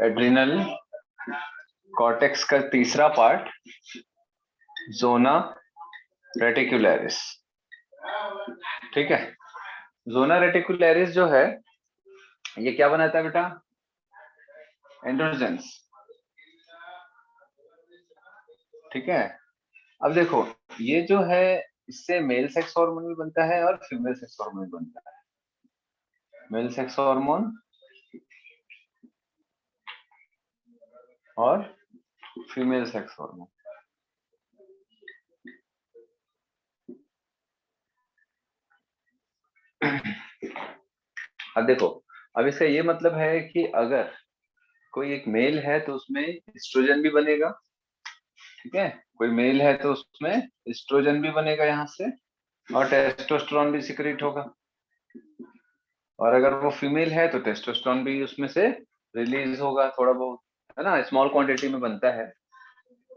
Adrenal cortex का तीसरा part zona reticularis. ठीक है, जोना रेटिकुलरिस जो है ये क्या बनाता है बेटा? एंड्रोजेंस। ठीक है, अब देखो ये जो है इससे मेल सेक्स हार्मोन भी बनता है और फीमेल सेक्स हार्मोन भी बनता है। मेल सेक्स हार्मोन और फीमेल सेक्स हार्मोन। अब देखो, अब इसका ये मतलब है कि अगर कोई एक मेल है तो उसमें एस्ट्रोजन भी बनेगा। ठीक है, कोई मेल है तो उसमें एस्ट्रोजन भी बनेगा यहाँ से, और टेस्टोस्टेरोन भी सिक्रेट होगा। और अगर वो फीमेल है तो टेस्टोस्टेरोन भी उसमें से रिलीज होगा थोड़ा बहुत, है ना, स्मॉल क्वांटिटी में बनता है।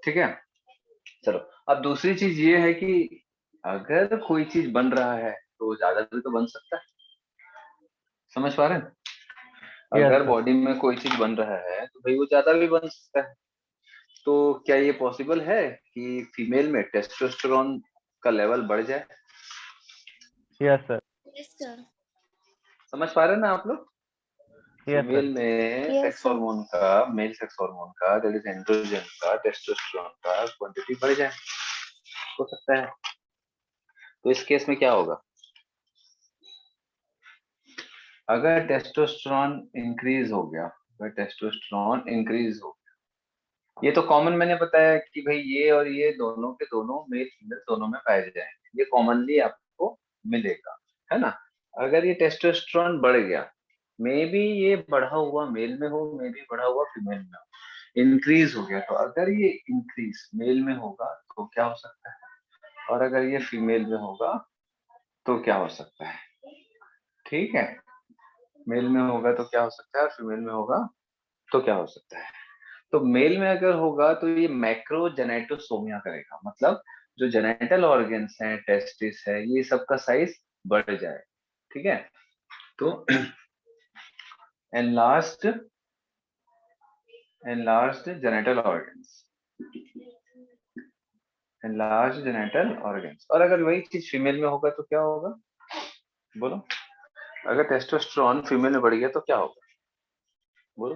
ठीक है, चलो अब दूसरी चीज ये है कि अगर कोई चीज बन रहा है तो ज्यादा भी तो बन सकता है। समझ पा रहे हैं? अगर बॉडी में कोई चीज बन रहा है तो भाई वो ज्यादा भी बन सकता है। तो क्या ये पॉसिबल है कि फीमेल में टेस्टोस्टेरोन का लेवल बढ़ जाए? Yes sir. समझ पा रहे हैं ना आप लोग? Yes, female sir. में Yes, सेक्स sir. हार्मोन का, मेल सेक्स हार्मोन का, दैट इज एंड्रोजन का, टेस्टोस्टेरोन का क्वांटिटी बढ़ जाए, हो सकता है। तो इस केस में क्या होगा? अगर टेस्टोस्टेरोन इंक्रीज हो गया, अगर टेस्टोस्टेरोन इंक्रीज हो गया, ये तो कॉमन मैंने बताया कि भाई ये और ये दोनों के दोनों मेल फीमेल दोनों में पाए जाएंगे, ये कॉमनली आपको मिलेगा, है ना। अगर ये टेस्टोस्टेरोन बढ़ गया, मे बी ये बढ़ा हुआ मेल में हो, मे बी बढ़ा हुआ फीमेल में हो, इंक्रीज हो गया, तो अगर ये इंक्रीज मेल में होगा तो क्या हो सकता है, और अगर ये फीमेल में होगा तो क्या हो सकता है? ठीक है, मेल में होगा तो क्या हो सकता है और फीमेल में होगा तो क्या हो सकता है? तो मेल में अगर होगा तो ये मैक्रोजेनेटोसोमिया करेगा, मतलब जो जेनेटल ऑर्गन्स हैं, टेस्टिस है, ये सब का साइज बढ़ जाए। ठीक है, तो enlarged genital organs, enlarged genital organs। और अगर वही चीज फीमेल में होगा तो क्या होगा? बोलो, अगर टेस्टोस्टेरोन फीमेल में बढ़ गया तो क्या होगा? बोलो।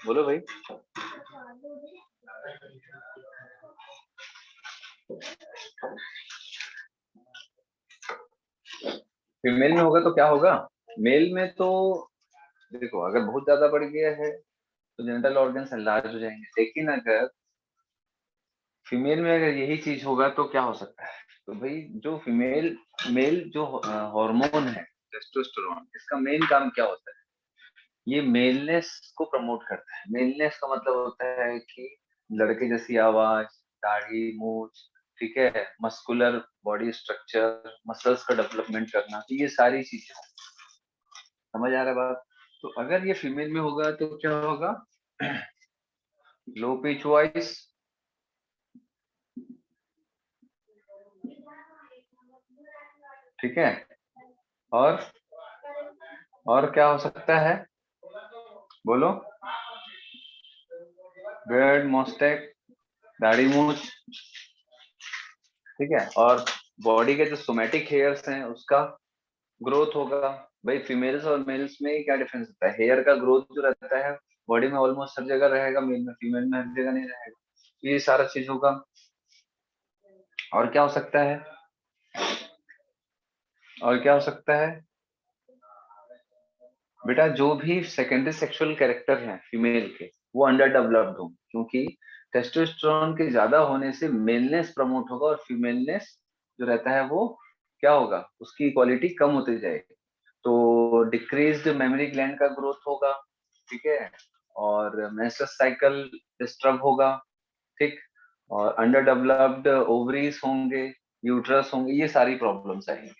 बोलो भाई। फीमेल में होगा तो क्या होगा? मेल में तो देखो अगर बहुत ज्यादा बढ़ गया है तो जेनिटल ऑर्गन्स एनलार्ज हो जाएंगे, लेकिन अगर फीमेल में अगर यही चीज होगा तो क्या हो सकता है? तो भाई जो फीमेल मेल जो हार्मोन है टेस्टोस्टेरोन, इसका मेन काम क्या होता है? ये मेलनेस को प्रमोट करता है। मेलनेस का मतलब होता है कि लड़के जैसी आवाज, दाढ़ी, मूछ, ठीक है, मस्कुलर बॉडी स्ट्रक्चर, मसल्स का डेवलपमेंट करना, तो ये सारी चीजें। समझ आ रहा है बात? तो अगर ये फीमेल में होगा तो क्या होगा? लो पिच वॉइस, ठीक है, और क्या हो सकता है? बोलो। बियर्ड, मोस्टैक, दाढ़ी, मूछ, ठीक है, और बॉडी के जो सोमैटिक हेयर्स हैं उसका ग्रोथ होगा। भाई फीमेल्स और मेल्स में क्या डिफरेंस होता है? हेयर का ग्रोथ जो रहता है बॉडी में ऑलमोस्ट हर जगह रहेगा, मेल में, फीमेल में हर जगह नहीं रहेगा। ये सारा चीज होगा। और क्या हो सकता है? और क्या हो सकता है बेटा? जो भी सेकेंडरी सेक्सुअल कैरेक्टर हैं फीमेल के वो अंडर डेवलप्ड हों, क्योंकि टेस्टोस्टेरोन के ज्यादा होने से मेलनेस प्रमोट होगा और फीमेलनेस जो रहता है वो क्या होगा? उसकी क्वालिटी कम होती जाएगी। तो डिक्रीज्ड मेमोरी ग्लैंड का ग्रोथ होगा, ठीक है, और मेंस्ट्रुअल साइकिल डिस्टर्ब होगा, ठीक, और अंडर डेवलप्ड ओवरीज होंगे, यूट्रस होंगे, ये सारी प्रॉब्लम्स आएंगी।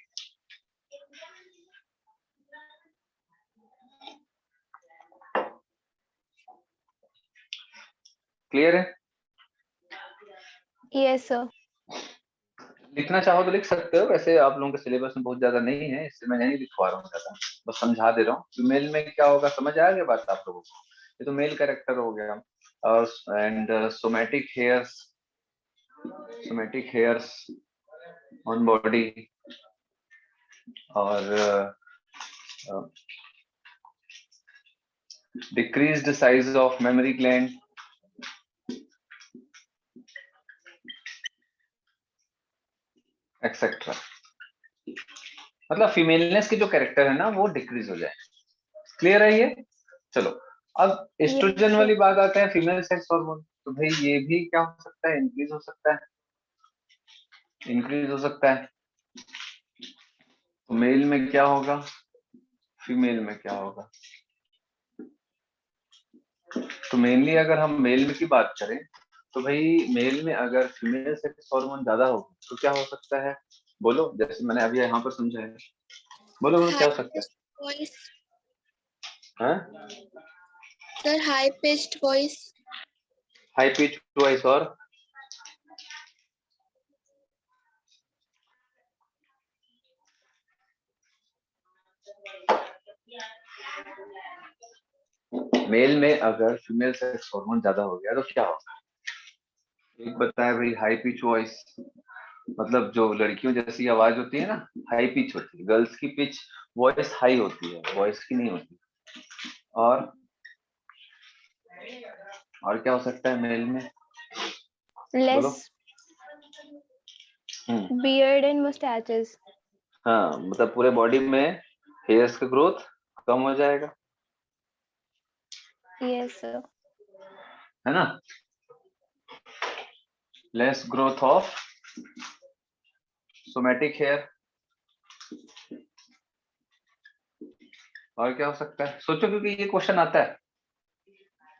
क्लियर है? Yes, sir. लिखना चाहो तो लिख सकते हो, वैसे आप लोगों के सिलेबस में बहुत ज्यादा नहीं है, इससे मैं नहीं लिखवा रहा हूँ ज्यादा, बस समझा दे रहा हूँ। फीमेल में क्या होगा, समझ आ गया बात आप लोगों को? ये तो मेल कैरेक्टर हो गया। और and somatic hairs on body, और decreased size of mammary gland, etcetera. मतलब फीमेलनेस के जो कैरेक्टर है ना वो डिक्रीज हो जाए। क्लियर है ये? चलो, अब एस्ट्रोजन Yes, वाली बात आते हैं, फीमेल सेक्स हार्मोन। तो भाई ये भी क्या हो सकता है, इंक्रीज हो सकता है, इंक्रीज हो सकता है। तो मेल में क्या होगा, फीमेल में क्या होगा? तो मेनली अगर हम मेल में की बात करें तो भाई मेल में अगर फीमेल सेक्स हार्मोन ज्यादा हो तो क्या हो सकता है? बोलो, जैसे मैंने अभी यहाँ पर समझाया। बोलो बोलो, क्या हो सकता है? voice, हाँ? sir, high pitched voice. High pitch voice, और मेल में अगर फीमेल सेक्स हार्मोन ज्यादा हो गया तो क्या होगा? एक बताया भाई, हाई पिच वॉइस, मतलब जो लड़कियों जैसी आवाज होती है ना, हाई पिच होती है। गर्ल्स की पिच वॉइस हाई होती है, बॉयज की नहीं होती। और और क्या हो सकता है मेल में? बोलो। Less beard and mustaches. हाँ, मतलब पूरे बॉडी में हेयर्स का ग्रोथ कम हो जाएगा, Yes, sir. है ना? Less growth of somatic hair. और क्या हो सकता है, सोचो, क्योंकि ये क्वेश्चन आता है,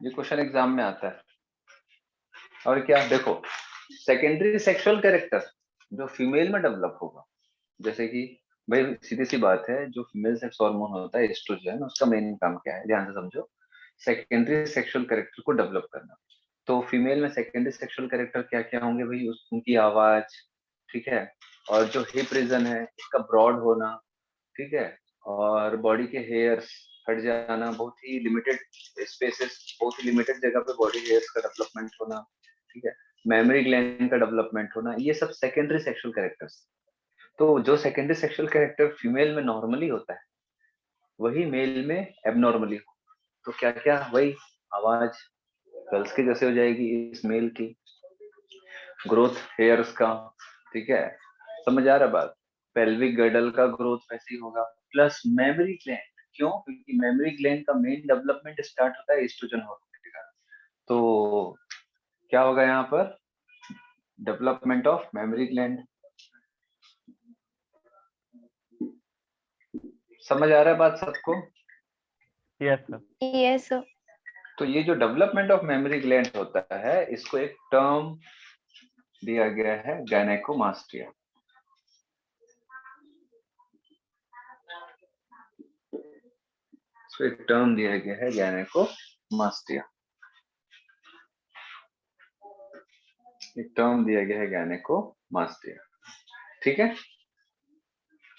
ये क्वेश्चन एग्जाम में आता है। और क्या, देखो, सेकेंडरी सेक्सुअल कैरेक्टर जो फीमेल में डेवलप होगा, जैसे कि भाई सीधी सी बात है, जो फीमेल सेक्स हार्मोन होता है एस्ट्रोजन, उसका मेन काम क्या है, ध्यान से समझो। सेकेंडरी सेक्सुअल कैरेक्टर को डेवलप करना। तो फीमेल में सेकेंडरी सेक्सुअल कैरेक्टर क्या क्या होंगे भाई? उनकी आवाज, ठीक है, और जो हिप रीजन है इसका ब्रॉड होना, ठीक है, और बॉडी के हेयर्स हट जाना, बहुत ही लिमिटेड स्पेसेस, बहुत ही लिमिटेड जगह पे बॉडी हेयर्स का डेवलपमेंट होना, ठीक है, मेमोरी ग्लैंड का डेवलपमेंट होना, ये सब सेकेंडरी सेक्सुअल कैरेक्टर्स। तो जो सेकेंडरी सेक्सुअल कैरेक्टर फीमेल में नॉर्मली होता है वही मेल में एबनॉर्मली हो। तो क्या क्या, वही आवाज गर्ल्स के जैसे हो जाएगी इस मेल की, ग्रोथ हेयर्स का, ठीक है, समझ आ रहा बात? पेल्विक गर्डल का ग्रोथ वैसे ही होगा, प्लस मेमोरी ग्लैंड। क्यों? क्योंकि मेमोरी ग्लैंड का मेन डेवलपमेंट स्टार्ट होता है एस्ट्रोजन हार्मोन के कारण। तो क्या होगा यहाँ पर? Development of mammary gland. समझ आ रहा है बात सबको? Yes, sir. Yes, sir. तो ये जो डेवलपमेंट ऑफ मेमोरी ग्लैंड होता है, इसको एक टर्म दिया गया है, गायनेकोमास्टिया। इसको एक टर्म दिया गया है, गायनेकोमास्टिया। एक टर्म दिया गया है, गायनेकोमास्टिया। ठीक है,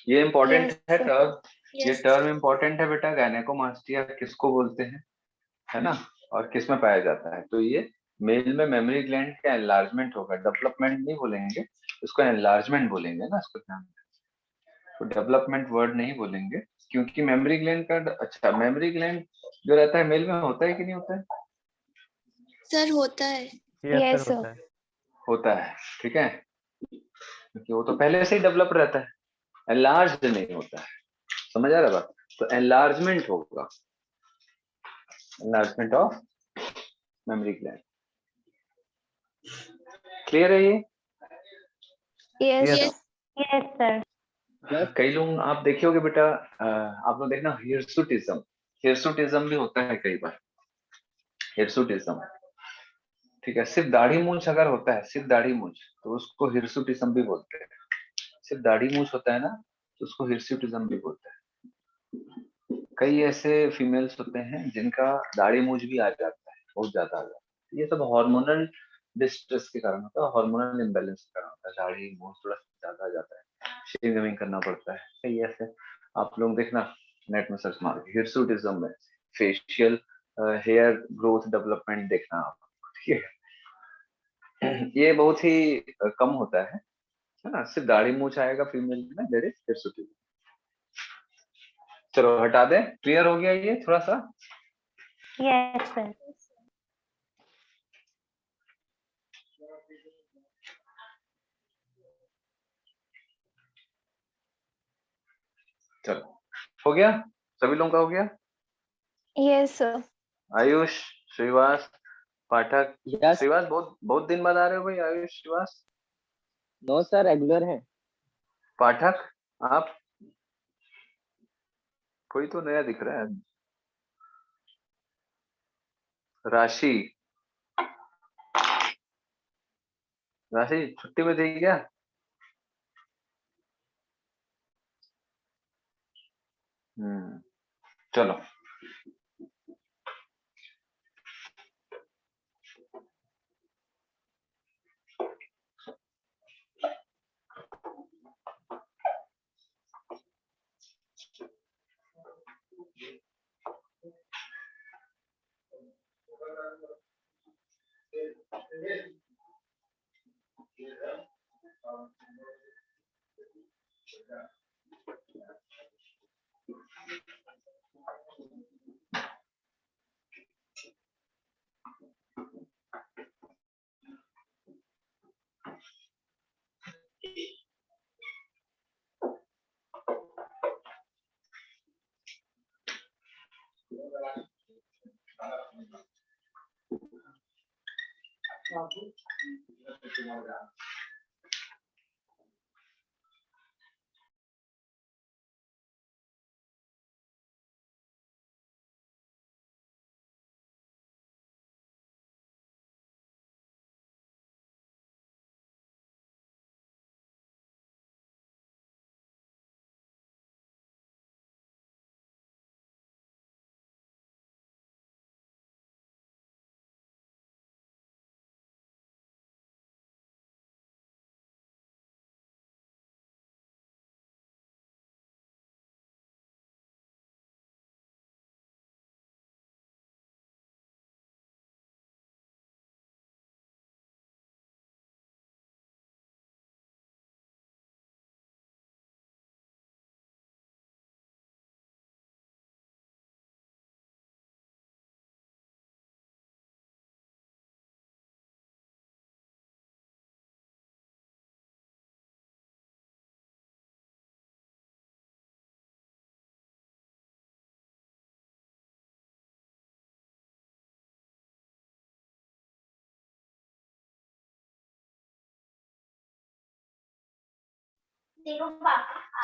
ये इंपॉर्टेंट Yes, है sir. टर्म। ये Yes. टर्म इंपॉर्टेंट है बेटा। गायनेकोमास्टिया किसको बोलते हैं, है ना, और किस में पाया जाता है? तो ये मेल में मेमोरी ग्लैंड का एनलार्जमेंट होगा, डेवलपमेंट नहीं बोलेंगे, इसको एनलार्जमेंट बोलेंगे ना, इसको ध्यान। तो डेवलपमेंट वर्ड नहीं बोलेंगे, क्योंकि मेमोरी ग्लैंड का, अच्छा, मेमोरी ग्लैंड जो रहता है मेल में होता है कि नहीं होता है? Sir, होता है. Yes, Yes, sir. sir. होता है. होता है, ठीक है, क्योंकि वो तो पहले से ही डेवलप रहता है, एनलार्ज नहीं होता है। समझ आ रहा बात? तो एनलार्जमेंट होगा, enlargement of mammary gland. Clear है ये? Yes. Yes, Yes. sir. Yes, sir. कई लोग आप देखे होगे बेटा, आप लोग देखना, हिरसुटिज्म, हिरसुटिज्म भी होता है कई बार, हिरसुटिज्म, ठीक है, सिर्फ दाढ़ी मूंछ अगर होता है, सिर्फ दाढ़ी मूंछ, तो उसको हिरसुटिज्म भी बोलते हैं। सिर्फ दाढ़ी मूंछ होता है ना, तो उसको हिरसुटिज्म भी बोलते हैं। कई ऐसे फीमेल्स होते हैं जिनका दाढ़ी मूंछ भी आ जाता है, बहुत ज्यादा आ जाता है। ये सब हार्मोनल डिस्ट्रेस के कारण होता है, हार्मोनल इम्बैलेंस के कारण होता है, दाढ़ी मूंछ थोड़ा ज्यादा आ जाता है, शेविंग करना पड़ता है। सही है। ऐसे आप लोग देखना नेट में सर्च मार के हिरसुटिज्म में फेशियल हेयर ग्रोथ डेवलपमेंट देखना आप, ठीक है। ये बहुत ही कम होता है ना, सिर्फ दाढ़ी मूंछ आएगा फीमेल में, देयर इज हिरसुटिज्म। चलो हटा दे, क्लियर हो गया ये थोड़ा सा। Yes, sir. चलो हो गया, सभी लोगों का हो गया। Yes, sir. Ayush, Shrivas, Pathak. Yes. Shrivas बहुत बहुत दिन बाद आ रहे हो भाई। Ayush, Shrivas, no sir, regular है। पाठक, आप, कोई तो नया दिख रहा है। राशि, राशि छुट्टी में थी क्या? चलो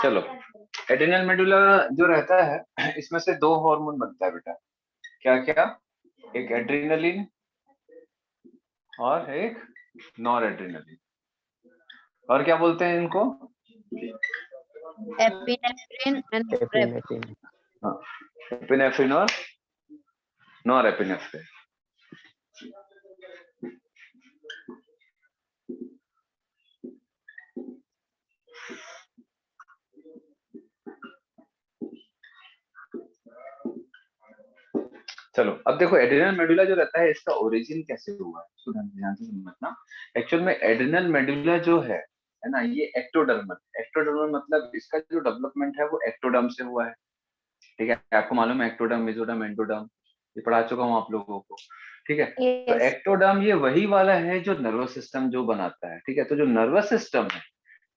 चलो, एड्रिनल मेडुला जो रहता है इसमें से दो हार्मोन बनता है बेटा। क्या क्या? एक एड्रिनलिन और एक नॉर एड्रिनलिन। और क्या बोलते हैं इनको? Epinephrine and epinephrine. हाँ, एपिनेफ्रिन और नॉर एपिनेफ्रिन। चलो अब देखो एड्रिनल मेडुला जो रहता है इसका ओरिजिन कैसे हुआ है, इसको ध्यान से समझना। एक्चुअल में एड्रिनल मेडुला जो है ना, ये एक्टोडर्मल। एक्टोडर्मल मतलब इसका जो डेवलपमेंट है वो एक्टोडर्म से हुआ है। ठीक है, आपको मालूम है एक्टोडर्म, मेसोडर्म, एंडोडर्म, ये पढ़ा चुका हूँ आप लोगों को। ठीक है, तो yes. एक्टोडर्म ये वही वाला है जो नर्वस सिस्टम जो बनाता है। ठीक है, तो जो नर्वस सिस्टम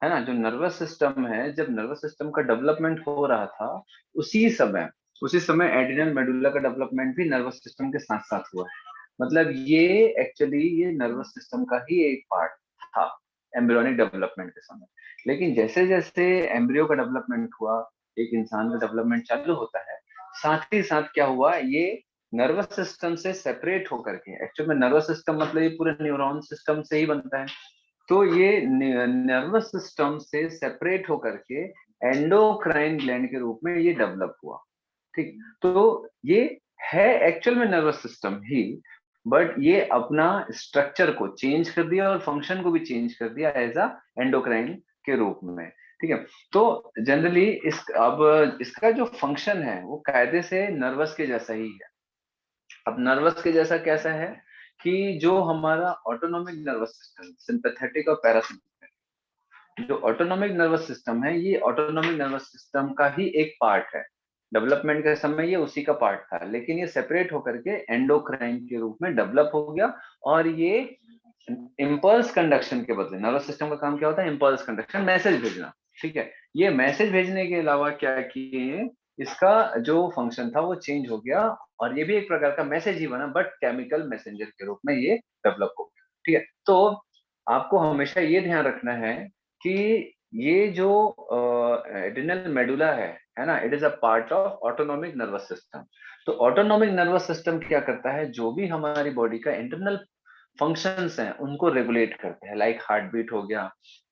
है ना, जो नर्वस सिस्टम है, जब नर्वस सिस्टम का डेवलपमेंट हो रहा था उसी समय एड्रिनल मेडुला का डेवलपमेंट भी नर्वस सिस्टम के साथ साथ हुआ है। मतलब ये एक्चुअली ये नर्वस सिस्टम का ही एक पार्ट था एम्ब्रियोनिक डेवलपमेंट के समय। लेकिन जैसे जैसे एम्ब्रियो का डेवलपमेंट हुआ, एक इंसान का डेवलपमेंट चालू होता है, साथ ही साथ क्या हुआ, ये नर्वस सिस्टम से सेपरेट होकर के, एक्चुअल में नर्वस सिस्टम मतलब ये पूरे न्यूरॉन सिस्टम से ही बनता है, तो ये नर्वस सिस्टम से सेपरेट होकर के एंडोक्राइन ग्लैंड के रूप में ये डेवलप हुआ। ठीक, तो ये है एक्चुअल में नर्वस सिस्टम ही, बट ये अपना स्ट्रक्चर को चेंज कर दिया और फंक्शन को भी चेंज कर दिया एज अ एंडोक्राइन के रूप में। ठीक है, तो जनरली अब इसका जो फंक्शन है वो कायदे से नर्वस के जैसा ही है। अब नर्वस के जैसा कैसा है कि जो हमारा ऑटोनॉमिक नर्वस सिस्टम, सिंपैथेटिक और पैरासिम्पैथेटिक, जो ऑटोनॉमिक नर्वस सिस्टम है ये ऑटोनॉमिक नर्वस सिस्टम का ही एक पार्ट है। डेवलपमेंट के समय ये उसी का पार्ट था, लेकिन ये सेपरेट होकर के एंडोक्राइन के रूप में डेवलप हो गया। और ये इम्पल्स कंडक्शन के बदले, नर्वस सिस्टम का काम क्या होता है? इम्पल्स कंडक्शन, मैसेज भेजना। ठीक है, ये मैसेज भेजने के अलावा क्या किए, इसका जो फंक्शन था वो चेंज हो गया और ये भी एक प्रकार का मैसेज ही बना, बट केमिकल मैसेंजर के रूप में ये डेवलप हो गया। ठीक है, तो आपको हमेशा ये ध्यान रखना है कि ये जो एड्रिनल मेडुला है ना, it is a part of autonomic nervous system. तो ऑटोनॉमिक नर्वस सिस्टम क्या करता है? जो भी हमारी बॉडी का इंटरनल फंक्शंस हैं उनको रेगुलेट करते हैं, लाइक हार्ट बीट हो गया,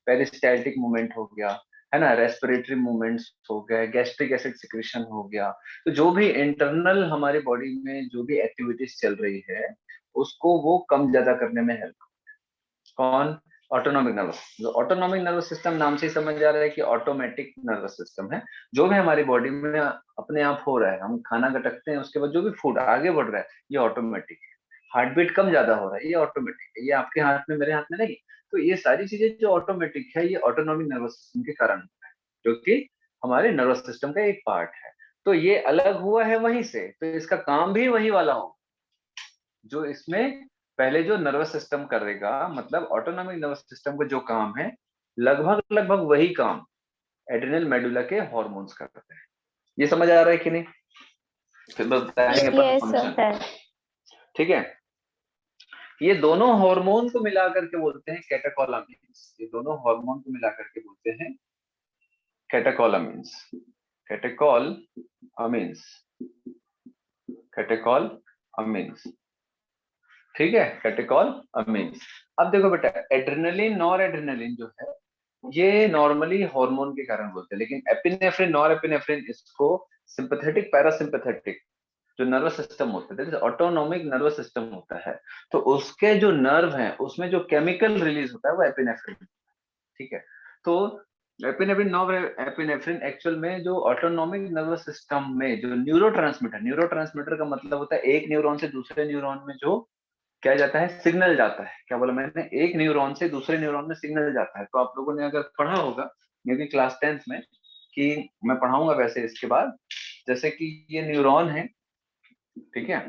पेरिस्टाल्टिक मूवमेंट हो गया, है ना, रेस्पिरेटरी मूवमेंट्स हो गए, गैस्ट्रिक एसिड सिक्रीशन हो गया। तो जो भी इंटरनल हमारी बॉडी में जो भी एक्टिविटीज चल रही है उसको वो कम ज्यादा करने में हेल्प। कौन? Autonomic nervous. जो ऑटोनॉमिक नर्वस सिस्टम नाम से ही समझ आ रहा है कि ऑटोमेटिक नर्वस सिस्टम है। जो भी हमारी बॉडी में अपने आप हो रहा है, हम खाना गटकते हैं उसके बाद जो भी फूड आगे बढ़ रहा है ये ऑटोमेटिक है। हार्ट बीट कम ज्यादा हो रहा है ये ऑटोमेटिक है, ये आपके हाथ में मेरे हाथ में नहीं। तो ये सारी चीजें जो ऑटोमेटिक है ये ऑटोनॉमिक नर्वस सिस्टम के कारण होता है, जो कि हमारे नर्वस सिस्टम का एक पार्ट है। तो ये अलग हुआ है वहीं से, तो इसका काम भी वही वाला हो जो इसमें पहले जो नर्वस सिस्टम करेगा। मतलब ऑटोनॉमिक नर्वस सिस्टम का जो काम है लगभग लगभग वही काम एड्रिनल मेडुला के हॉर्मोन्स करते हैं। ये समझ आ रहा है कि नहीं? फिर बताएंगे अपन Yes, फंक्शन। sir. ठीक है, ये दोनों हार्मोन को मिलाकर के बोलते हैं कैटेकोलामिन्स। ये दोनों हार्मोन को मिलाकर के बोलते हैं कैटेकोलामिन्स। कैटेकोलामिन्स, कैटेकोलामिन्स। ठीक है, कैटेकोलामिन्स। अब देखो बेटा, एड्रेनलिन नॉर एड्रेनलिन जो है ये नॉर्मली हार्मोन के कारण बोलते हैं, लेकिन एपिनेफ्रिन नॉर एपिनेफ्रिन इसको सिंपैथेटिक पैरासिम्पैथेटिक जो नर्वस सिस्टम होता है, ऑटोनॉमिक नर्वस सिस्टम होता है, तो उसके जो नर्व हैं उसमें जो केमिकल रिलीज होता है वो एपिनेफ्रिन। ठीक है, तो एपिनेफ्रिन नॉर एपिनेफ्रिन एक्चुअल में जो ऑटोनॉमिक नर्वस सिस्टम में जो न्यूरोट्रांसमीटर का मतलब होता है एक न्यूरॉन से दूसरे न्यूरॉन में जो क्या जाता है, सिग्नल जाता है। क्या बोला मैंने? एक न्यूरॉन से दूसरे न्यूरॉन में सिग्नल जाता है। तो आप लोगों ने अगर पढ़ा होगा मे बी क्लास 10th में, कि मैं पढ़ाऊंगा वैसे इसके बाद, जैसे कि ये न्यूरॉन है, ठीक है,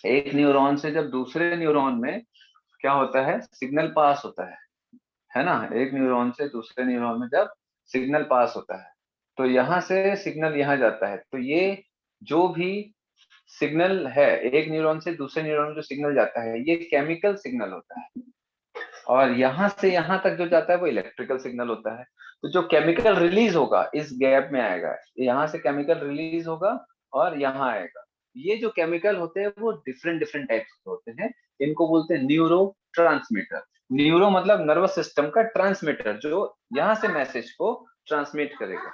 एक न्यूरॉन से जब दूसरे न्यूरॉन में क्या होता है, सिग्नल पास होता है ना, एक न्यूरॉन से दूसरे न्यूरॉन में जब सिग्नल पास होता है तो यहाँ से सिग्नल यहाँ जाता है। तो ये जो भी सिग्नल है एक न्यूरॉन से दूसरे न्यूरॉन में जो सिग्नल जाता है ये केमिकल सिग्नल होता है, और यहाँ से यहाँ तक जो जाता है वो इलेक्ट्रिकल सिग्नल होता है। तो जो केमिकल रिलीज होगा इस गैप में आएगा, यहाँ से केमिकल रिलीज होगा और यहाँ आएगा। ये जो केमिकल होते हैं वो डिफरेंट डिफरेंट टाइप्स के होते हैं, इनको बोलते हैं न्यूरो ट्रांसमीटर। न्यूरो मतलब नर्वस सिस्टम का ट्रांसमीटर जो यहाँ से मैसेज को ट्रांसमिट करेगा।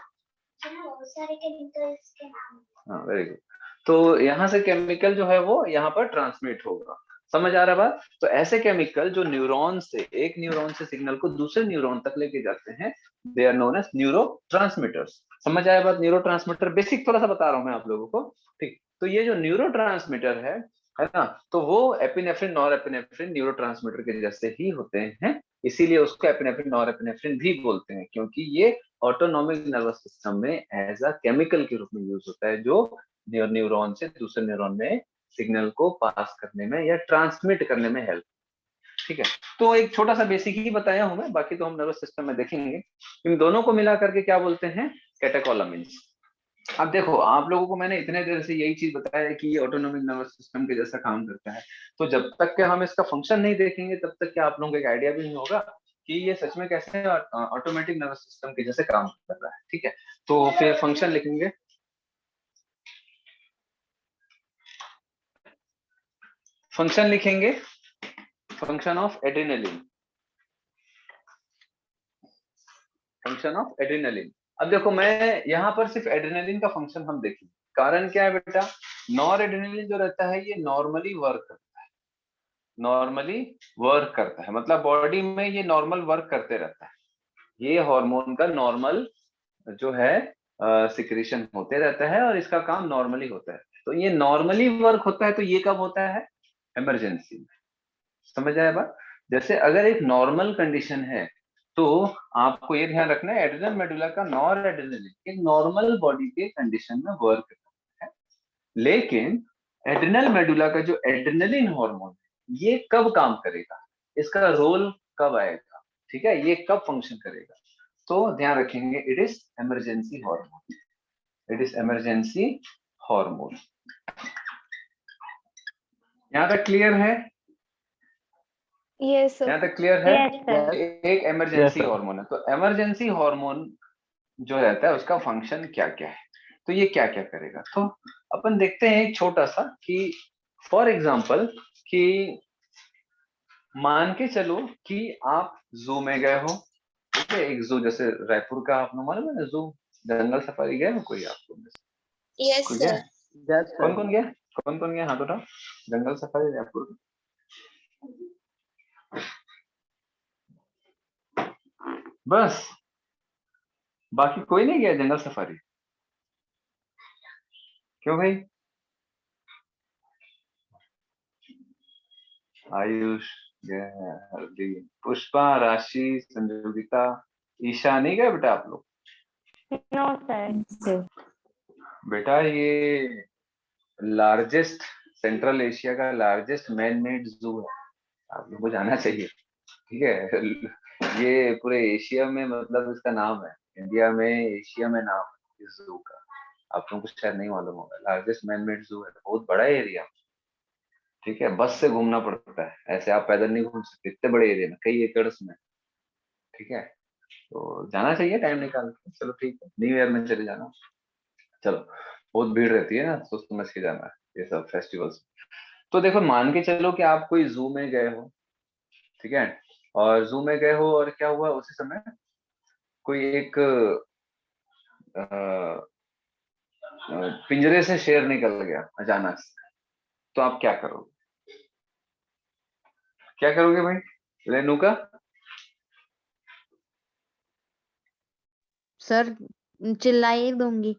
हाँ, वेरी गुड। तो यहाँ से केमिकल जो है वो यहाँ पर ट्रांसमिट होगा। समझ आ रहा बात? तो ऐसे केमिकल जो न्यूरॉन से, एक न्यूरॉन से सिग्नल को दूसरे न्यूरॉन तक लेके जाते हैं, they are known as neurotransmitters. समझ आया बात? न्यूरो ट्रांसमीटर बेसिक थोड़ा सा बता रहा हूँ मैं आप लोगों को। ठीक, तो ये जो न्यूरो ट्रांसमीटर है ना, तो वो epinephrine nor epinephrine neuro transmitter के जैसे ही होते हैं, इसीलिए उसको एपिनेफ्रिन नॉर एपिनेफ्रिन भी बोलते हैं, क्योंकि ये ऑटोनॉमिक नर्वस सिस्टम में एज अ केमिकल के रूप में यूज होता है, जो न्यूरॉन से दूसरे न्यूरॉन में सिग्नल को पास करने में या ट्रांसमिट करने में हेल्प। ठीक है, तो एक छोटा सा बेसिक ही बताया हूं मैं, बाकी तो हम नर्वस सिस्टम में देखेंगे। इन दोनों को मिला करके क्या बोलते हैं? कैटेकोलामिन्स। अब देखो, आप लोगों को मैंने इतने देर से यही चीज बताया है कि ये ऑटोनॉमिक नर्वस सिस्टम के जैसा काम करता है, तो जब तक के हम इसका फंक्शन नहीं देखेंगे तब तक क्या आप लोगों को एक आइडिया भी नहीं होगा कि ये सच में कैसे ऑटोमेटिक नर्वस सिस्टम के जैसे काम कर रहा है। ठीक है, तो फिर फंक्शन लिखेंगे। फंक्शन लिखेंगे, function of adrenaline, function of adrenaline. अब देखो, मैं यहाँ पर सिर्फ एड्रेनलिन का फंक्शन हम देखेंगे। कारण क्या है बेटा? नॉर एड्रेनलिन जो रहता है ये नॉर्मली वर्क करता है, नॉर्मली वर्क करता है, मतलब बॉडी में ये नॉर्मल वर्क करते रहता है, ये हार्मोन का नॉर्मल जो है सिक्रीशन होते रहता है और इसका काम नॉर्मली होता है। तो ये नॉर्मली वर्क होता है, तो ये कब होता है? इमरजेंसी में। समझ आया बात? जैसे अगर एक नॉर्मल कंडीशन है तो आपको ये ध्यान रखना है, एड्रेनल मेडुला का नॉर एड्रेनलिन एक नॉर्मल बॉडी के कंडीशन में वर्क करता है, लेकिन एड्रेनल मेडुला का जो एड्रेनलिन हार्मोन ये कब काम करेगा, इसका रोल कब आएगा, ठीक है, ये कब फंक्शन करेगा, तो ध्यान रखेंगे, it is emergency hormone, it is emergency hormone. यहाँ तक क्लियर है? Yes, sir. यहाँ तक क्लियर है? Yes, sir. एक इमरजेंसी Yes, sir. हार्मोन है, तो इमरजेंसी हार्मोन जो रहता है उसका फंक्शन क्या क्या है, तो ये क्या क्या करेगा, तो अपन देखते हैं एक छोटा सा कि फॉर एग्जांपल कि मान के चलो कि आप जू में गए हो, ठीक है, एक जू जैसे रायपुर का आपने मालूम है ना जू, जंगल सफारी गए हो कोई आपको में से? Yes, कोई sir. गया? Yes, कौन sir. कौन गया? कौन कौन गया, हाथ उठाओ, जंगल सफारी रायपुर का। बस, बाकी कोई नहीं गया जंगल सफारी? क्यों भाई? आयुष गया है, हल्दी, पुष्पा, राशि, संयोगिता, ईशा नहीं गए बेटा आप लोग? No, sir. बेटा ये लार्जेस्ट, सेंट्रल एशिया का लार्जेस्ट मैन मेड जू है, आप लोगों को जाना चाहिए, ठीक है। ये पूरे एशिया में मतलब इसका नाम है, इंडिया में एशिया में नाम है इस जू का, आप लोगों को शायद नहीं मालूम होगा, लार्जेस्ट मैन मेड जू है, बहुत बड़ा एरिया, ठीक है, बस से घूमना पड़ता है, ऐसे आप पैदल नहीं घूम सकते, इतने बड़े एरिया में कई एकड़ में, ठीक है, तो जाना चाहिए टाइम निकाल के, चलो ठीक है, न्यू ईयर में चले जाना, चलो, बहुत भीड़ रहती है ना, सोच समझ के जाना है ये सब फेस्टिवल्स। तो देखो मान के चलो कि आप कोई जू में गए हो, ठीक है, और जू में गए हो और क्या हुआ उसी समय कोई एक पिंजरे से शेर निकल गया अचानक से, तो आप क्या करोगे? क्या करोगे भाई रेणुका? सर चिल्लाई दूंगी।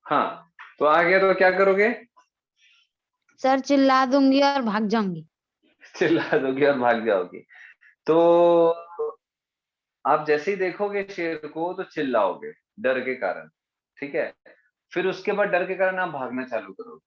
हाँ, तो आ गया तो क्या करोगे? सर चिल्ला दूंगी और भाग जाऊंगी। चिल्ला दोगे और भाग जाओगे, तो आप जैसे ही देखोगे शेर को तो चिल्लाओगे डर के कारण, ठीक है, फिर उसके बाद डर के कारण आप भागना चालू करोगे,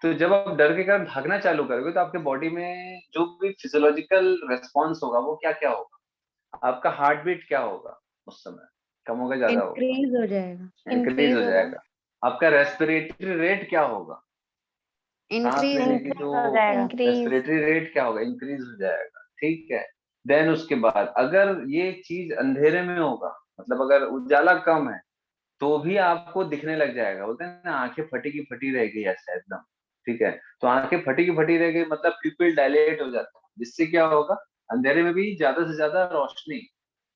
तो जब आप डर के कारण भागना चालू करोगे तो आपके बॉडी में जो भी फिजियोलॉजिकल रेस्पॉन्स होगा वो क्या क्या होगा, आपका हार्ट बीट क्या होगा उस समय, कम होगा ज्यादा होगा? इंक्रीज हो जाएगा। इंक्रीज हो जाएगा। आपका रेस्पिरेटरी रेट क्या होगा, सांस इंक्रीज लेने की जो रेस्पिरेटरी रेट क्या होगा, इंक्रीज हो जाएगा, ठीक है। देन उसके बाद अगर ये चीज अंधेरे में होगा, मतलब अगर उजाला कम है तो भी आपको दिखने लग जाएगा, बोलते हैं ना आंखें फटी की फटी रह गई ऐसा एकदम, ठीक है, तो आंखें फटी की फटी रह गई मतलब प्यूपिल डायलेट हो जाता है, जिससे क्या होगा, अंधेरे में भी ज्यादा से ज्यादा रोशनी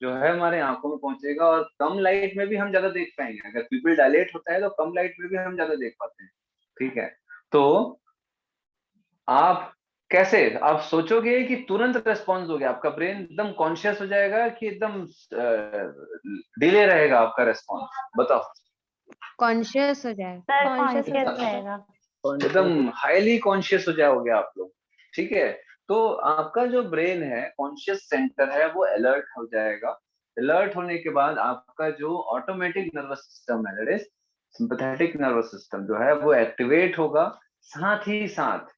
जो है हमारे आंखों में पहुंचेगा और कम लाइट में भी हम ज्यादा देख पाएंगे, अगर प्यूपिल डायलेट होता है तो कम लाइट में भी हम ज्यादा देख पाते हैं, ठीक है। तो आप कैसे, आप सोचोगे कि तुरंत रेस्पॉन्स हो गया, आपका ब्रेन एकदम कॉन्शियस हो जाएगा कि एकदम डिले रहेगा आपका रेस्पॉन्स, बताओ? कॉन्शियस हो जाएगा। सर कॉन्शियस रहेगा। एकदम हाईली कॉन्शियस हो जाओगे आप लोग, ठीक है, तो आपका जो ब्रेन है कॉन्शियस सेंटर है वो अलर्ट हो जाएगा, अलर्ट होने के बाद आपका जो ऑटोमेटिक नर्वस सिस्टम है, that is sympathetic nervous system जो है वो एक्टिवेट होगा, साथ ही साथ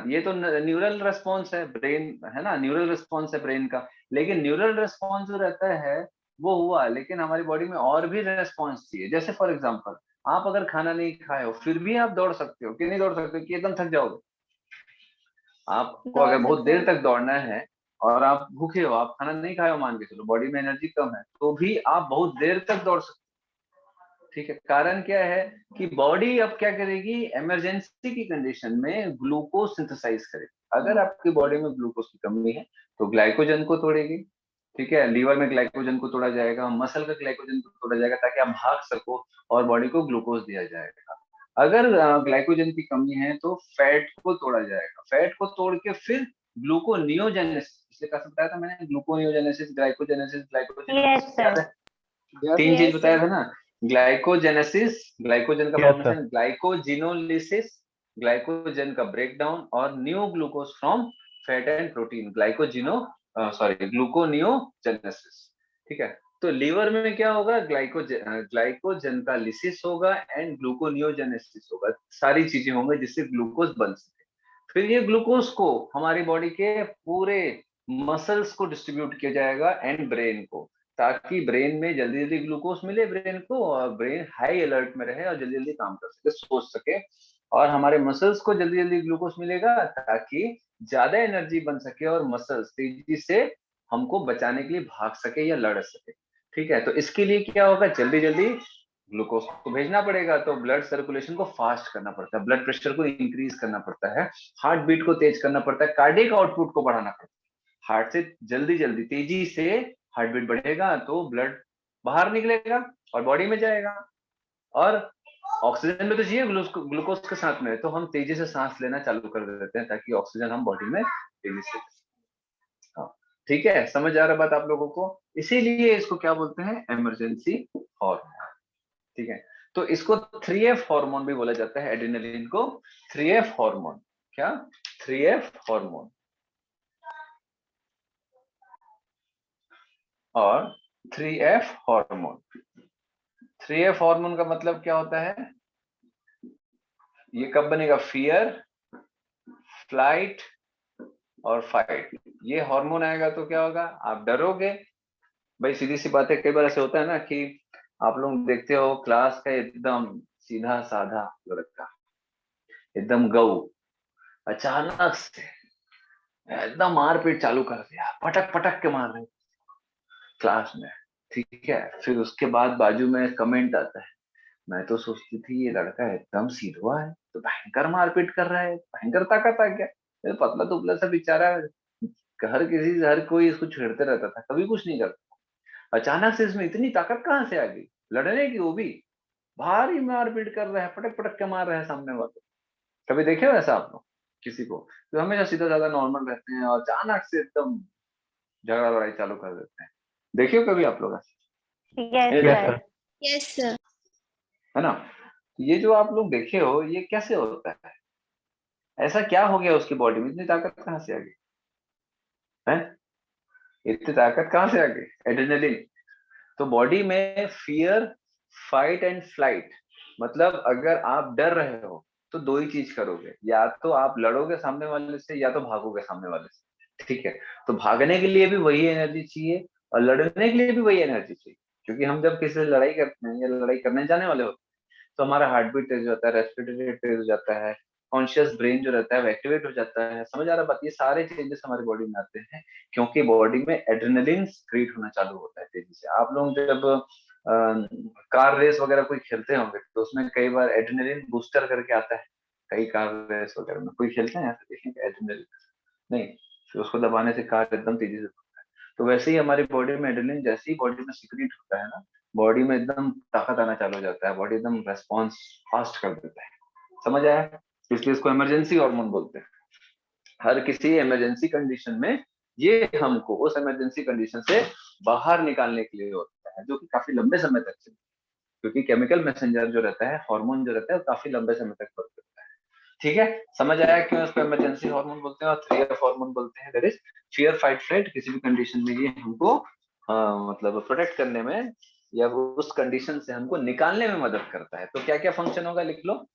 ये तो न्यूरल रेस्पॉन्स है ब्रेन, है ना, न्यूरल रेस्पॉन्स है ब्रेन का, लेकिन न्यूरल रेस्पॉन्स जो रहता है वो हुआ, लेकिन हमारी बॉडी में और भी रेस्पॉन्स चाहिए। जैसे फॉर एग्जांपल, आप अगर खाना नहीं खाए हो फिर भी आप दौड़ सकते हो कि नहीं दौड़ सकते हो, कि एकदम थक जाओगे? आपको अगर दौड़ बहुत सकते देर हैं। तक दौड़ना है और आप भूखे हो, आप खाना नहीं खाए हो, मान के चलो बॉडी में एनर्जी कम है, तो भी आप बहुत देर तक दौड़ सकते हो। ठीक है, कारण क्या है कि बॉडी अब क्या करेगी, इमरजेंसी की कंडीशन में ग्लूकोज सिंथेसाइज करेगी। अगर आपकी बॉडी में ग्लूकोज की कमी है तो ग्लाइकोजन को तोड़ेगी। ठीक है, लीवर में ग्लाइकोजन को तोड़ा जाएगा, मसल का ग्लाइकोजन को तोड़ा जाएगा ताकि आप भाग सको और बॉडी को ग्लूकोज दिया जाएगा। अगर ग्लाइकोजन की कमी है तो फैट को तोड़ा जाएगा, फैट को तोड़ के फिर ग्लूकोनियोजेनेसिस, पिछले क्लास में बताया था मैंने, ग्लूकोनियोजेनेसिस, ग्लाइकोजेनेसिस, यस ग्लाइकोजेनेसिस, याद सर। है? यस तीन चीज यस बताया सर। था ना, ग्लाइकोजेनेसिस, ग्लाइकोजन का Yes, sir. Formation, glycogenolysis, glycogen का ब्रेकडाउन, और new glucose from fat and protein, gluconeogenesis. ठीक है, तो लीवर में क्या होगा, ग्लाइकोजन का लिसिस होगा एंड ग्लूकोनियोजेनेसिस होगा, सारी चीजें होंगी जिससे ग्लूकोज बन सके। फिर ये ग्लूकोज को हमारी बॉडी के पूरे मसल्स को डिस्ट्रीब्यूट किया जाएगा एंड ब्रेन को, ताकि ब्रेन में जल्दी जल्दी ग्लूकोज मिले ब्रेन को, और ब्रेन हाई अलर्ट में रहे और जल्दी जल्दी काम कर सके, सोच सके। और हमारे मसल्स को जल्दी जल्दी ग्लूकोज मिलेगा ताकि ज्यादा एनर्जी बन सके और मसल्स तेजी से हमको बचाने के लिए भाग सके या लड़ सके। ठीक है, तो इसके लिए क्या होगा, जल्दी जल्दी ग्लूकोज को भेजना पड़ेगा, तो ब्लड सर्कुलेशन को फास्ट करना पड़ता है, ब्लड प्रेशर को इंक्रीज करना पड़ता है, हार्ट बीट को तेज करना पड़ता है, कार्डियक आउटपुट को बढ़ाना पड़ता है। हार्ट से जल्दी जल्दी तेजी से हार्ट बीट बढ़ेगा तो ब्लड बाहर निकलेगा और बॉडी में जाएगा, और ऑक्सीजन में तो चाहिए ग्लूकोज के साथ में, तो हम तेजी से सांस लेना चालू कर देते हैं ताकि ऑक्सीजन हम बॉडी में तेजी से। हाँ, ठीक है, समझ आ रहा बात आप लोगों को? इसीलिए इसको क्या बोलते हैं, इमरजेंसी हार्मोन। ठीक है, तो इसको 3F हार्मोन भी बोला जाता है, एड्रेनलिन को 3F हार्मोन। क्या? 3F hormone. और 3F हार्मोन, 3F हार्मोन का मतलब क्या होता है, ये कब बनेगा, फियर, फ्लाइट और फाइट। ये हार्मोन आएगा तो क्या होगा, आप डरोगे। भाई सीधी सी बात है, कई बार ऐसे होता है ना कि आप लोग देखते हो क्लास का एकदम सीधा साधा लड़का, एकदम गऊ, अचानक से एकदम मारपीट चालू कर दिया, पटक पटक के मार रहे क्लास में। ठीक है, फिर उसके बाद बाजू में कमेंट आता है, मैं तो सोचती थी ये लड़का एकदम सीधा है, तो भयंकर मारपीट कर रहा है, भयंकर ताकत आ गया, ये पतला दुबला सा बेचारा, हर कोई इसको छेड़ते रहता था, कभी कुछ नहीं करता, अचानक से इसमें इतनी ताकत कहाँ से आ गई लड़ने की, वो भी भारी मारपीट कर रहा है, पटक पटक के मार रहा है सामने वाले। कभी देखे हो ऐसा आप लोग किसी को, तो हमेशा सीधा साधा नॉर्मल रहते हैं और अचानक से एकदम झगड़ा लड़ाई चालू कर देते हैं? देखिए कभी आप लोग ऐसा? यस ये Yes, देखा सर। sir. Yes sir. है ना? ये जो आप लोग देखे हो ये कैसे होता है, ऐसा क्या हो गया उसकी बॉडी में, इतनी ताकत कहाँ से आ गई है, इतनी ताकत कहाँ से आ गई, एड्रेनलिन। तो बॉडी में फियर, फाइट एंड फ्लाइट, मतलब अगर आप डर रहे हो तो दो ही चीज करोगे, या तो आप लड़ोगे सामने वाले से या तो भागोगे सामने वाले से। ठीक है, तो भागने के लिए भी वही एनर्जी चाहिए और लड़ने के लिए भी वही एनर्जी चाहिए, क्योंकि हम जब किसी से लड़ाई करते हैं या लड़ाई करने जाने वाले होते हैं तो हमारा हार्ट बीट तेज हो जाता है, रेस्पिरेटरी रेट तेज हो जाता है, कॉन्शियस ब्रेन जो रहता है वो एक्टिवेट हो जाता है। समझ आ रहा बात? ये सारे चेंजेस हमारी बॉडी में आते हैं क्योंकि बॉडी में एड्रेनलिन क्रिएट होना चालू होता है तेजी से। आप लोग जब कार रेस वगैरह कोई खेलते होंगे तो उसमें कई बार एड्रेनलिन बूस्टर करके आता है, कई कार रेस वगैरह में कोई खेलते हैं ऐसे, देखेंगे एड्रेनलिन नहीं, फिर उसको दबाने से कार एकदम तेजी से भागता है। तो वैसे ही हमारी बॉडी में एड्रेनलिन जैसे ही बॉडी में सीक्रेट होता है ना, बॉडी में एकदम ताकत आना चालू हो जाता है, बॉडी एकदम रेस्पॉन्स फास्ट कर देता है। समझ आया? इसलिए इसको इमरजेंसी हार्मोन बोलते हैं। हर किसी इमरजेंसी कंडीशन में ये हमको उस इमरजेंसी कंडीशन से बाहर निकालने के लिए होता है, जो कि काफी लंबे समय तक चलता है, क्योंकि केमिकल मैसेंजर जो रहता है, हार्मोन जो रहता है, वो काफी लंबे समय तक वर्क करता है। ठीक है, समझ आया क्यों इसको इमरजेंसी हार्मोन बोलते हैं और 3F हार्मोन बोलते हैं? That is fear, fight, flight. किसी भी कंडीशन में ये हमको मतलब प्रोटेक्ट करने में या वो उस कंडीशन से हमको निकालने में मदद करता है। तो क्या क्या फंक्शन होगा, लिख लो।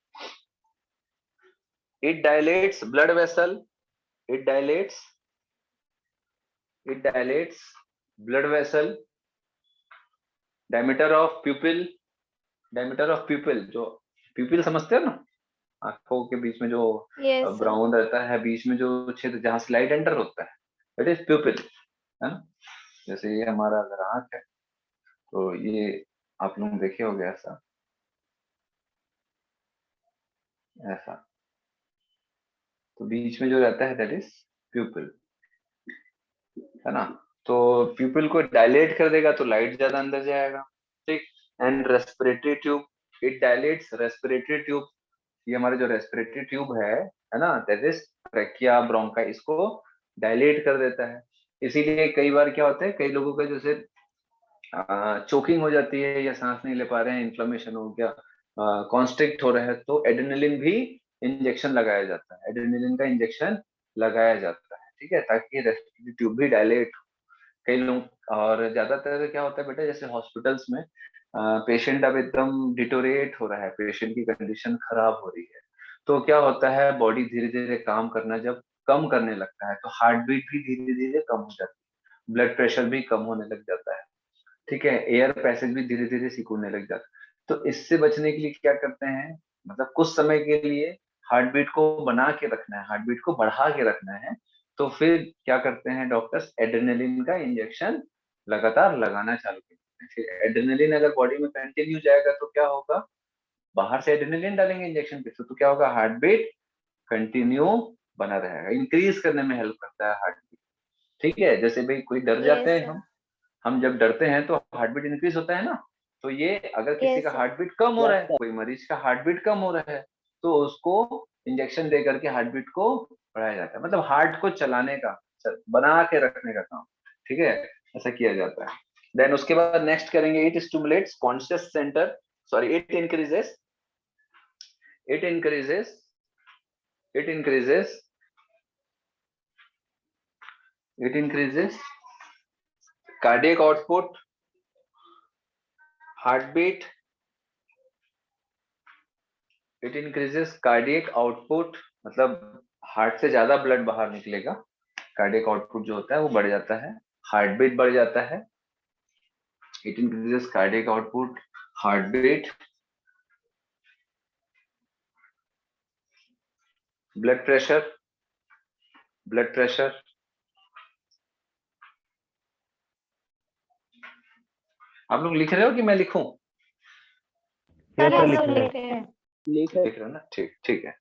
It dilates blood vessel, it dilates blood vessel, diameter of pupil, diameter of pupil, जो प्यूपिल समझते हो ना, आंखों के बीच में जो Yes, sir. ब्राउन रहता है, बीच में जो छेद जहाँ से लाइट एंटर होता है, दैट इज प्यूपिल, है ना। जैसे ये हमारा अगर आंख है तो ये आप लोग देखे होंगे ऐसा, ऐसा, तो बीच में जो रहता है दैट इज प्यूपिल, है ना। तो प्यूपिल को डायलेट कर देगा तो लाइट ज्यादा अंदर जाएगा, ठीक। And respiratory tube, it dilates respiratory tube, ये हमारे जो रेस्पिरेटरी ट्यूब है ना, दैट इज ट्रैकिया ब्रोंका, इसको डायलेट कर देता है। इसीलिए कई बार क्या होता है, कई लोगों का जैसे चोकिंग हो जाती है या सांस नहीं ले पा रहे हैं, इन्फ्लेमेशन हो गया, कॉन्स्ट्रिक्ट हो रहा है, तो एड्रेनलिन भी इंजेक्शन लगाया जाता है, एड्रेनलिन का इंजेक्शन लगाया जाता है, ठीक है, ताकि रेस्पिरेटरी ट्यूब भी डायलेट। कई लोग, और ज्यादातर क्या होता है बेटा, जैसे हॉस्पिटल्स में पेशेंट अब एकदम डिटोरेट हो रहा है, पेशेंट की कंडीशन खराब हो रही है, तो क्या होता है, बॉडी धीरे धीरे काम करना जब कम करने लगता है तो हार्ट बीट भी धीरे धीरे कम हो जाती है, ब्लड प्रेशर भी कम होने लग जाता है, ठीक है, एयर पैसेज भी धीरे धीरे सिकुड़ने लग जाता है। तो इससे बचने के लिए क्या करते हैं, मतलब कुछ समय के लिए हार्ट बीट को बना के रखना है, हार्ट बीट को बढ़ा के रखना है, तो फिर क्या करते हैं डॉक्टर्स, एड्रेनलिन का इंजेक्शन लगातार लगाना चालू करते हैं। फिर एड्रेनलिन अगर बॉडी में कंटिन्यू जाएगा तो क्या होगा, बाहर से एड्रेनलिन डालेंगे इंजेक्शन पे, तो क्या होगा, हार्ट बीट कंटिन्यू बना रहेगा, इंक्रीज करने में हेल्प करता है हार्ट बीट, ठीक है। जैसे भाई कोई डर जाते Yes, हैं, sir. हम जब डरते हैं तो हार्ट बीट इंक्रीज होता है ना, तो ये अगर किसी Yes, का sir. हार्ट बीट कम हो रहा है, Yes, sir. कोई मरीज का हार्ट बीट कम हो रहा है, तो उसको इंजेक्शन दे करके हार्ट बीट को बढ़ाया जाता है, मतलब हार्ट को चलाने का, बना के रखने का काम, ठीक है, ऐसा किया जाता है। देन उसके बाद नेक्स्ट करेंगे, it stimulates conscious centre, sorry it increases, it increases, it increases, it increases cardiac output, heartbeat, it increases cardiac output, मतलब हार्ट से ज्यादा ब्लड बाहर निकलेगा, कार्डियक आउटपुट जो होता है वो बढ़ जाता है, हार्ट बीट बढ़ जाता है, it increases cardiac output, heartbeat, blood pressure, blood pressure, आप लोग लिख रहे हो कि मैं लिखूं? Yes, sir, हम लिख लोग रहे हैं। लिख रहे हैं। लिख लिख रहे हो ना, ठीक, ठीक है।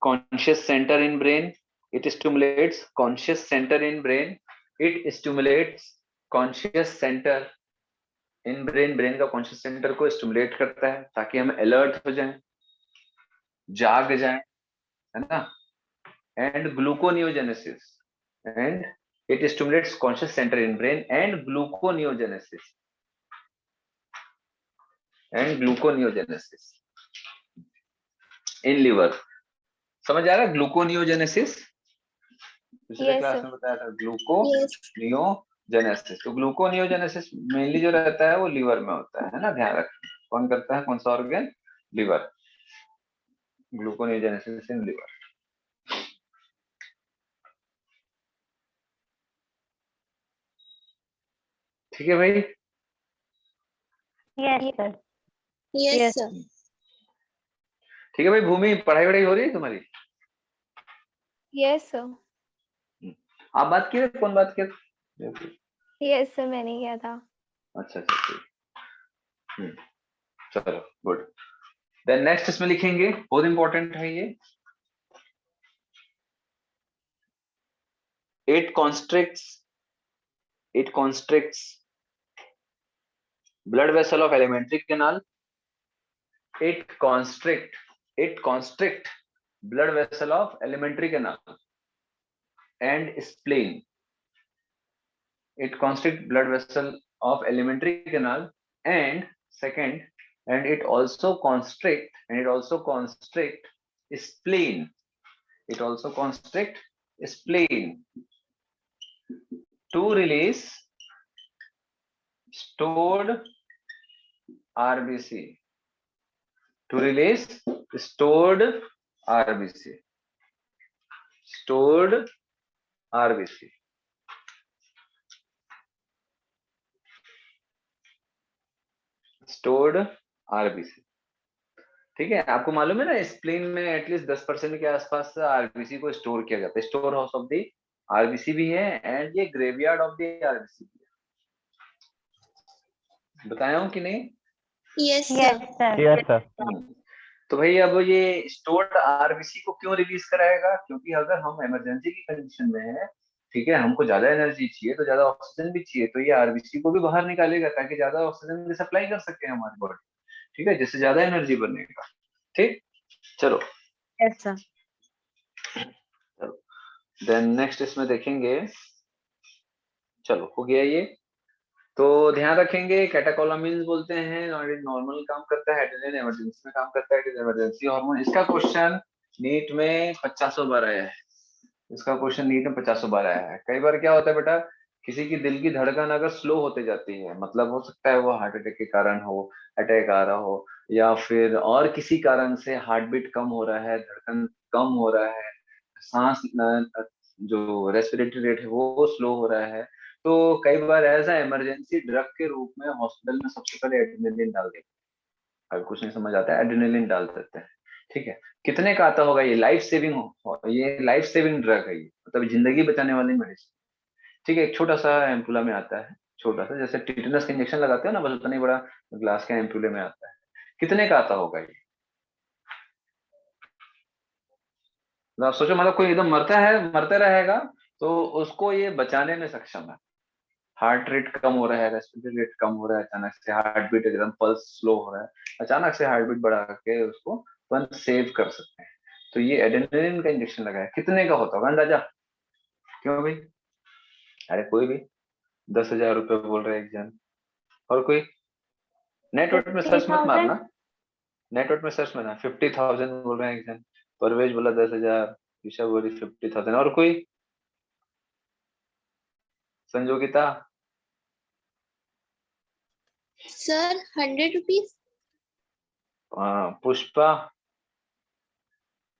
Conscious center in brain, it stimulates conscious center in brain, it stimulates conscious center in brain, brain का कॉन्शियस सेंटर को स्टिमुलेट करता है ताकि हम अलर्ट हो जाएं, जाग जाएं, है ना। And gluconeogenesis, and it stimulates conscious centre in brain and gluconeogenesis, and gluconeogenesis in liver. समझ आ रहा है ग्लूकोनियोजेनेसिस? पिछले Yes, क्लास sir. में बताया था ग्लूकोनियोजेनेसिस। तो ग्लूकोनियोजेनेसिस मेनली जो रहता है वो लीवर में होता है ना, ध्यान रखना। कौन करता है, कौन सा organ? Liver. Gluconeogenesis in liver. ठीक है भाई? Yes sir. Yes, sir. ठीक है भाई। भूमि, पढ़ाई वढ़ाई हो रही है तुम्हारी? Yes, sir. आप बात किए, कौन बात किया? Yes, sir. मैंने किया था. अच्छा अच्छा, ठीक। चलो गुड। देन नेक्स्ट इसमें लिखेंगे, बहुत इंपॉर्टेंट है ये। It constricts blood vessel of alimentary canal. It constrict blood vessel of alimentary canal and spleen. It constrict blood vessel of alimentary canal and second, and it also constrict spleen. It also constrict spleen to release stored RBC. To release stored RBC. Stored RBC. stored RBC. ठीक है, आपको मालूम है ना spleen में at least 10% के आसपास RBC को स्टोर किया जाता है. Store house of the RBC भी है एंड ये ग्रेवयार्ड ऑफ द आरबीसी भी है. बताया हूँ कि नहीं? Yes, Yes, sir. sir. Yes sir. तो भाई अब ये स्टोर्ड आरबीसी को क्यों रिलीज कराएगा? क्योंकि अगर हम इमरजेंसी की कंडीशन में है, ठीक है, हमको ज्यादा एनर्जी चाहिए तो ज्यादा ऑक्सीजन भी चाहिए, तो ये आरबीसी को भी बाहर निकालेगा ताकि ज्यादा ऑक्सीजन की सप्लाई कर सके हमारी बॉडी. ठीक है, जिससे ज्यादा एनर्जी बनेगा. ठीक, चलो. Yes sir. देन नेक्स्ट इसमें देखेंगे. चलो हो गया ये. तो ध्यान रखेंगे कैटेकोलामिन्स बोलते हैं, नॉर्मल काम करता है, एड्रेनलिन इमरजेंसी में काम करता है, इमरजेंसी हार्मोन. इसका क्वेश्चन नीट में 50 बार आया है. इसका क्वेश्चन नीट में 50 बार आया है. कई बार क्या होता है बेटा, किसी की दिल की धड़कन अगर स्लो होते जाती है, मतलब हो सकता है वो हार्ट अटैक के कारण हो, अटैक आ रहा हो, या फिर और किसी कारण से हार्ट बीट कम हो रहा है, धड़कन कम हो रहा है, सांस जो रेस्पिरेटरी रेट है वो स्लो हो रहा है, तो कई बार ऐसा इमरजेंसी ड्रग के रूप में हॉस्पिटल में सबसे पहले एड्रेनलिन डाल देते हैं. अगर कुछ नहीं समझ आता है एड्रेनलिन डाल देते हैं. ठीक है, कितने का आता होगा ये? लाइफ सेविंग ये लाइफ सेविंग ड्रग है, ये मतलब जिंदगी बचाने वाली मेडिसिन. ठीक है, एक छोटा सा एम्पुला में आता है, छोटा सा, जैसे टिटेनस का इंजेक्शन लगाते हो ना, बस उतना ही बड़ा ग्लास के एम्पुले में आता है. कितने का आता होगा ये? आप सोचो, मतलब कोई एकदम मरते रहेगा तो उसको ये बचाने में सक्षम है. हार्ट रेट कम हो रहा है, रेस्पिरेटरी रेट कम हो रहा है, अचानक से हार्ट बीट एकदम पल्स स्लो हो रहा है, अचानक से हार्ट बीट बढ़ा के उसको तुरंत सेव कर सकते हैं. तो ये एड्रेनलिन का इंजेक्शन लगाया, कितने का होता होगा अंदाजा? क्यों भाई? अरे कोई भी 10,000 रुपए बोल रहे एक जन, और कोई नेटवर्क में सर्च मत 50,000. मारना, नेटवर्क में सर्च मारना. 50,000 बोल रहे हैं एक जन, परवेज बोला 10,000, ईशा बोली 50,000, और कोई? संजोगिता? Sir, 100 rupees. पुष्पा?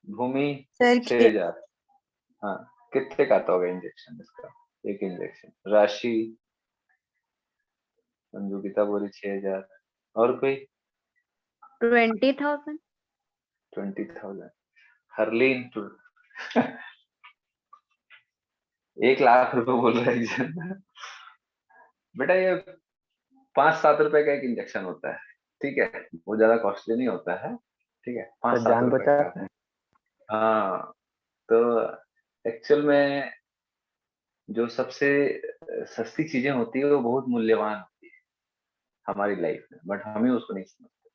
भूमि? सर 6,000. हाँ, कितने का आता होगा इंजेक्शन इसका, एक इंजेक्शन? राशि? संजोगिता बोली 6,000, और कोई? 20,000. 20,000. हरलीन 1,00,000 रुपए बोल रहा है एक जन. बेटा ये 5-7 रुपए का एक इंजेक्शन होता है. ठीक है, वो ज्यादा कॉस्टली नहीं होता है. ठीक है, 5-7 जान रुपए बचा. का. हाँ, तो एक्चुअल में जो सबसे सस्ती चीजें होती है वो बहुत मूल्यवान होती है हमारी लाइफ में, बट हम ही उसको नहीं समझते.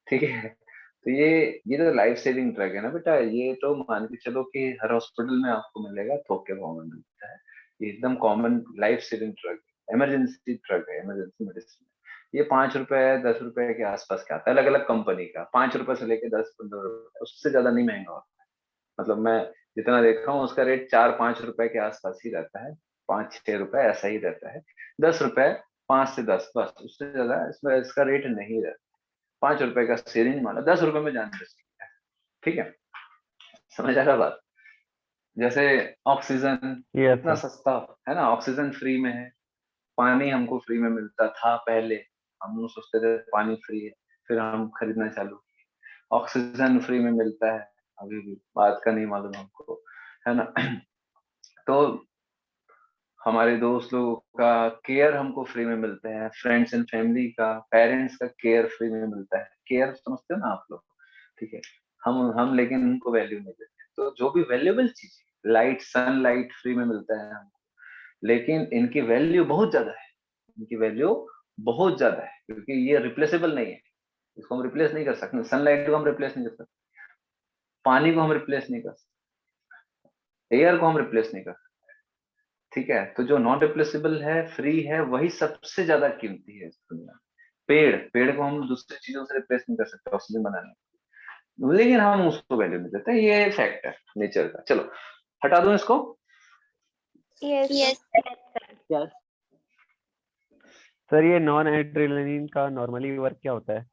ठीक है, तो ये तो लाइफ सेविंग ड्रग है ना बेटा, ये तो मान के चलो कि हर हॉस्पिटल में आपको मिलेगा, थोक के भाव में मिलता है. ये एकदम कॉमन लाइफ सेविंग ड्रग है, इमरजेंसी ड्रग है, इमरजेंसी मेडिसिन. ये 5 रुपए 10 रुपए के आसपास का आता है, अलग अलग कंपनी का. 5 रुपए से लेके 10-15 रुपए, उससे ज्यादा नहीं महंगा होता है. मतलब मैं जितना देख रहा हूँ उसका रेट 4-5 रुपए के आसपास ही रहता है, 5-6 रुपए ऐसा ही रहता है. 10 रुपए, 5 से 10, बस उससे ज्यादा इसमें इसका रेट नहीं रहता. 5 रुपए का सिरिंज माना 10 रुपए में जान बच सकता है. ठीक है, समझ आ रहा बात? जैसे ऑक्सीजन यस इतना सर. सस्ता है ना, ऑक्सीजन फ्री में है. पानी हमको फ्री में मिलता था पहले, हम लोग सोचते थे पानी फ्री है, फिर हम खरीदना चालू किए. ऑक्सीजन फ्री में मिलता है अभी भी, बात का नहीं मालूम हमको, है ना. तो हमारे दोस्त लोगों का केयर हमको फ्री में मिलते हैं, फ्रेंड्स एंड फैमिली का, पेरेंट्स का केयर फ्री में मिलता है. केयर समझते हो ना आप लोग? ठीक है, हम लेकिन उनको वैल्यू नहीं देते. तो जो भी वैल्यूएबल चीज, लाइट, सनलाइट फ्री में मिलता है हमको, लेकिन इनकी वैल्यू बहुत ज्यादा है. इनकी वैल्यू बहुत ज्यादा है क्योंकि ये रिप्लेसेबल नहीं है. इसको हम रिप्लेस नहीं कर सकते. सनलाइट को हम रिप्लेस नहीं कर सकते, पानी को हम रिप्लेस नहीं कर सकते, एयर को हम रिप्लेस नहीं कर सकते. ठीक है, तो जो नॉन रिप्लेसेबल है, फ्री है, वही सबसे ज्यादा कीमती है इस दुनिया में. पेड़ को हम दूसरी चीजों से रिप्लेस नहीं कर सकते ऑक्सीजन बनाने में, लेकिन हम उसको वैल्यू नहीं देते. ये फैक्ट है नेचर का. चलो हटा दूं इसको. Yes, Yes. यस. सर ये नॉन एड्रेनलिन का नॉर्मली वर्क क्या होता है?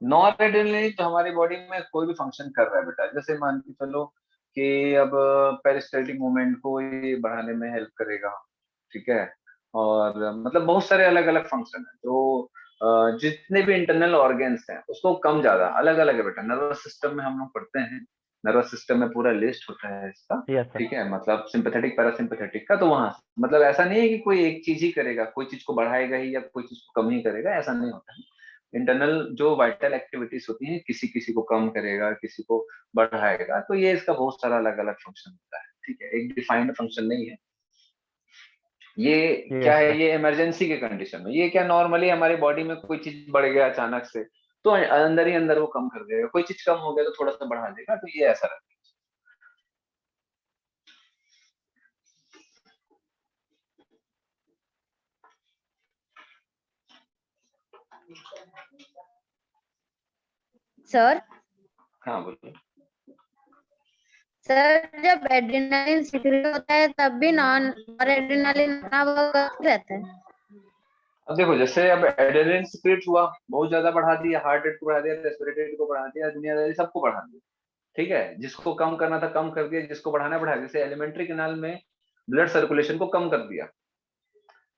नॉन एड्रेनलिन तो हमारी बॉडी में कोई भी फंक्शन कर रहा है बेटा. जैसे मान के चलो कि अब पेरिस्टल्टिक मूवमेंट को ये बढ़ाने में हेल्प करेगा. ठीक है, और मतलब बहुत सारे अलग अलग फंक्शन है. तो जितने भी इंटरनल ऑर्गन्स हैं उसको कम ज्यादा अलग अलग है बेटा। नर्वस सिस्टम में हम लोग पढ़ते हैं, नर्वस सिस्टम में पूरा लिस्ट होता है इसका, यस सर। ठीक है, मतलब सिंपैथेटिक पैरासिम्पैथेटिक का। तो वहां मतलब ऐसा नहीं है कि कोई एक चीज ही करेगा, कोई चीज को बढ़ाएगा ही या कोई चीज को कम ही करेगा, ऐसा नहीं होता है। इंटरनल जो वाइटल एक्टिविटीज होती हैं, किसी किसी को कम करेगा, किसी को बढ़ाएगा, तो ये इसका बहुत सारा अलग अलग फंक्शन होता है, ठीक है, एक डिफाइंड फंक्शन नहीं है ये। क्या यस है सर। ये इमरजेंसी के कंडीशन में, ये क्या नॉर्मली हमारी बॉडी में कोई चीज बढ़ गया अचानक से तो अंदर ही अंदर वो कम कर देगा, कोई चीज कम हो गया तो थोड़ा सा बढ़ा देगा, तो ये ऐसा रहता है। सर हाँ बोलिए। सर जब एड्रेनालिन सिक्रिएट होता है तब भी नॉन और एड्रेनालिन अपना वर्क रहता है। अब देखो जैसे अब एड्रेनलिन सिक्रेट हुआ, बहुत ज्यादा बढ़ा दिया, हार्ट रेट को बढ़ा दिया, रेस्पिरेटरी रेट को बढ़ा दिया, दुनियादारी सबको बढ़ा दिया, ठीक है, जिसको कम करना था कम कर दिया, जिसको बढ़ाना बढ़ा दिया। जैसे एलिमेंट्री कैनाल में ब्लड सर्कुलेशन को कम कर दिया,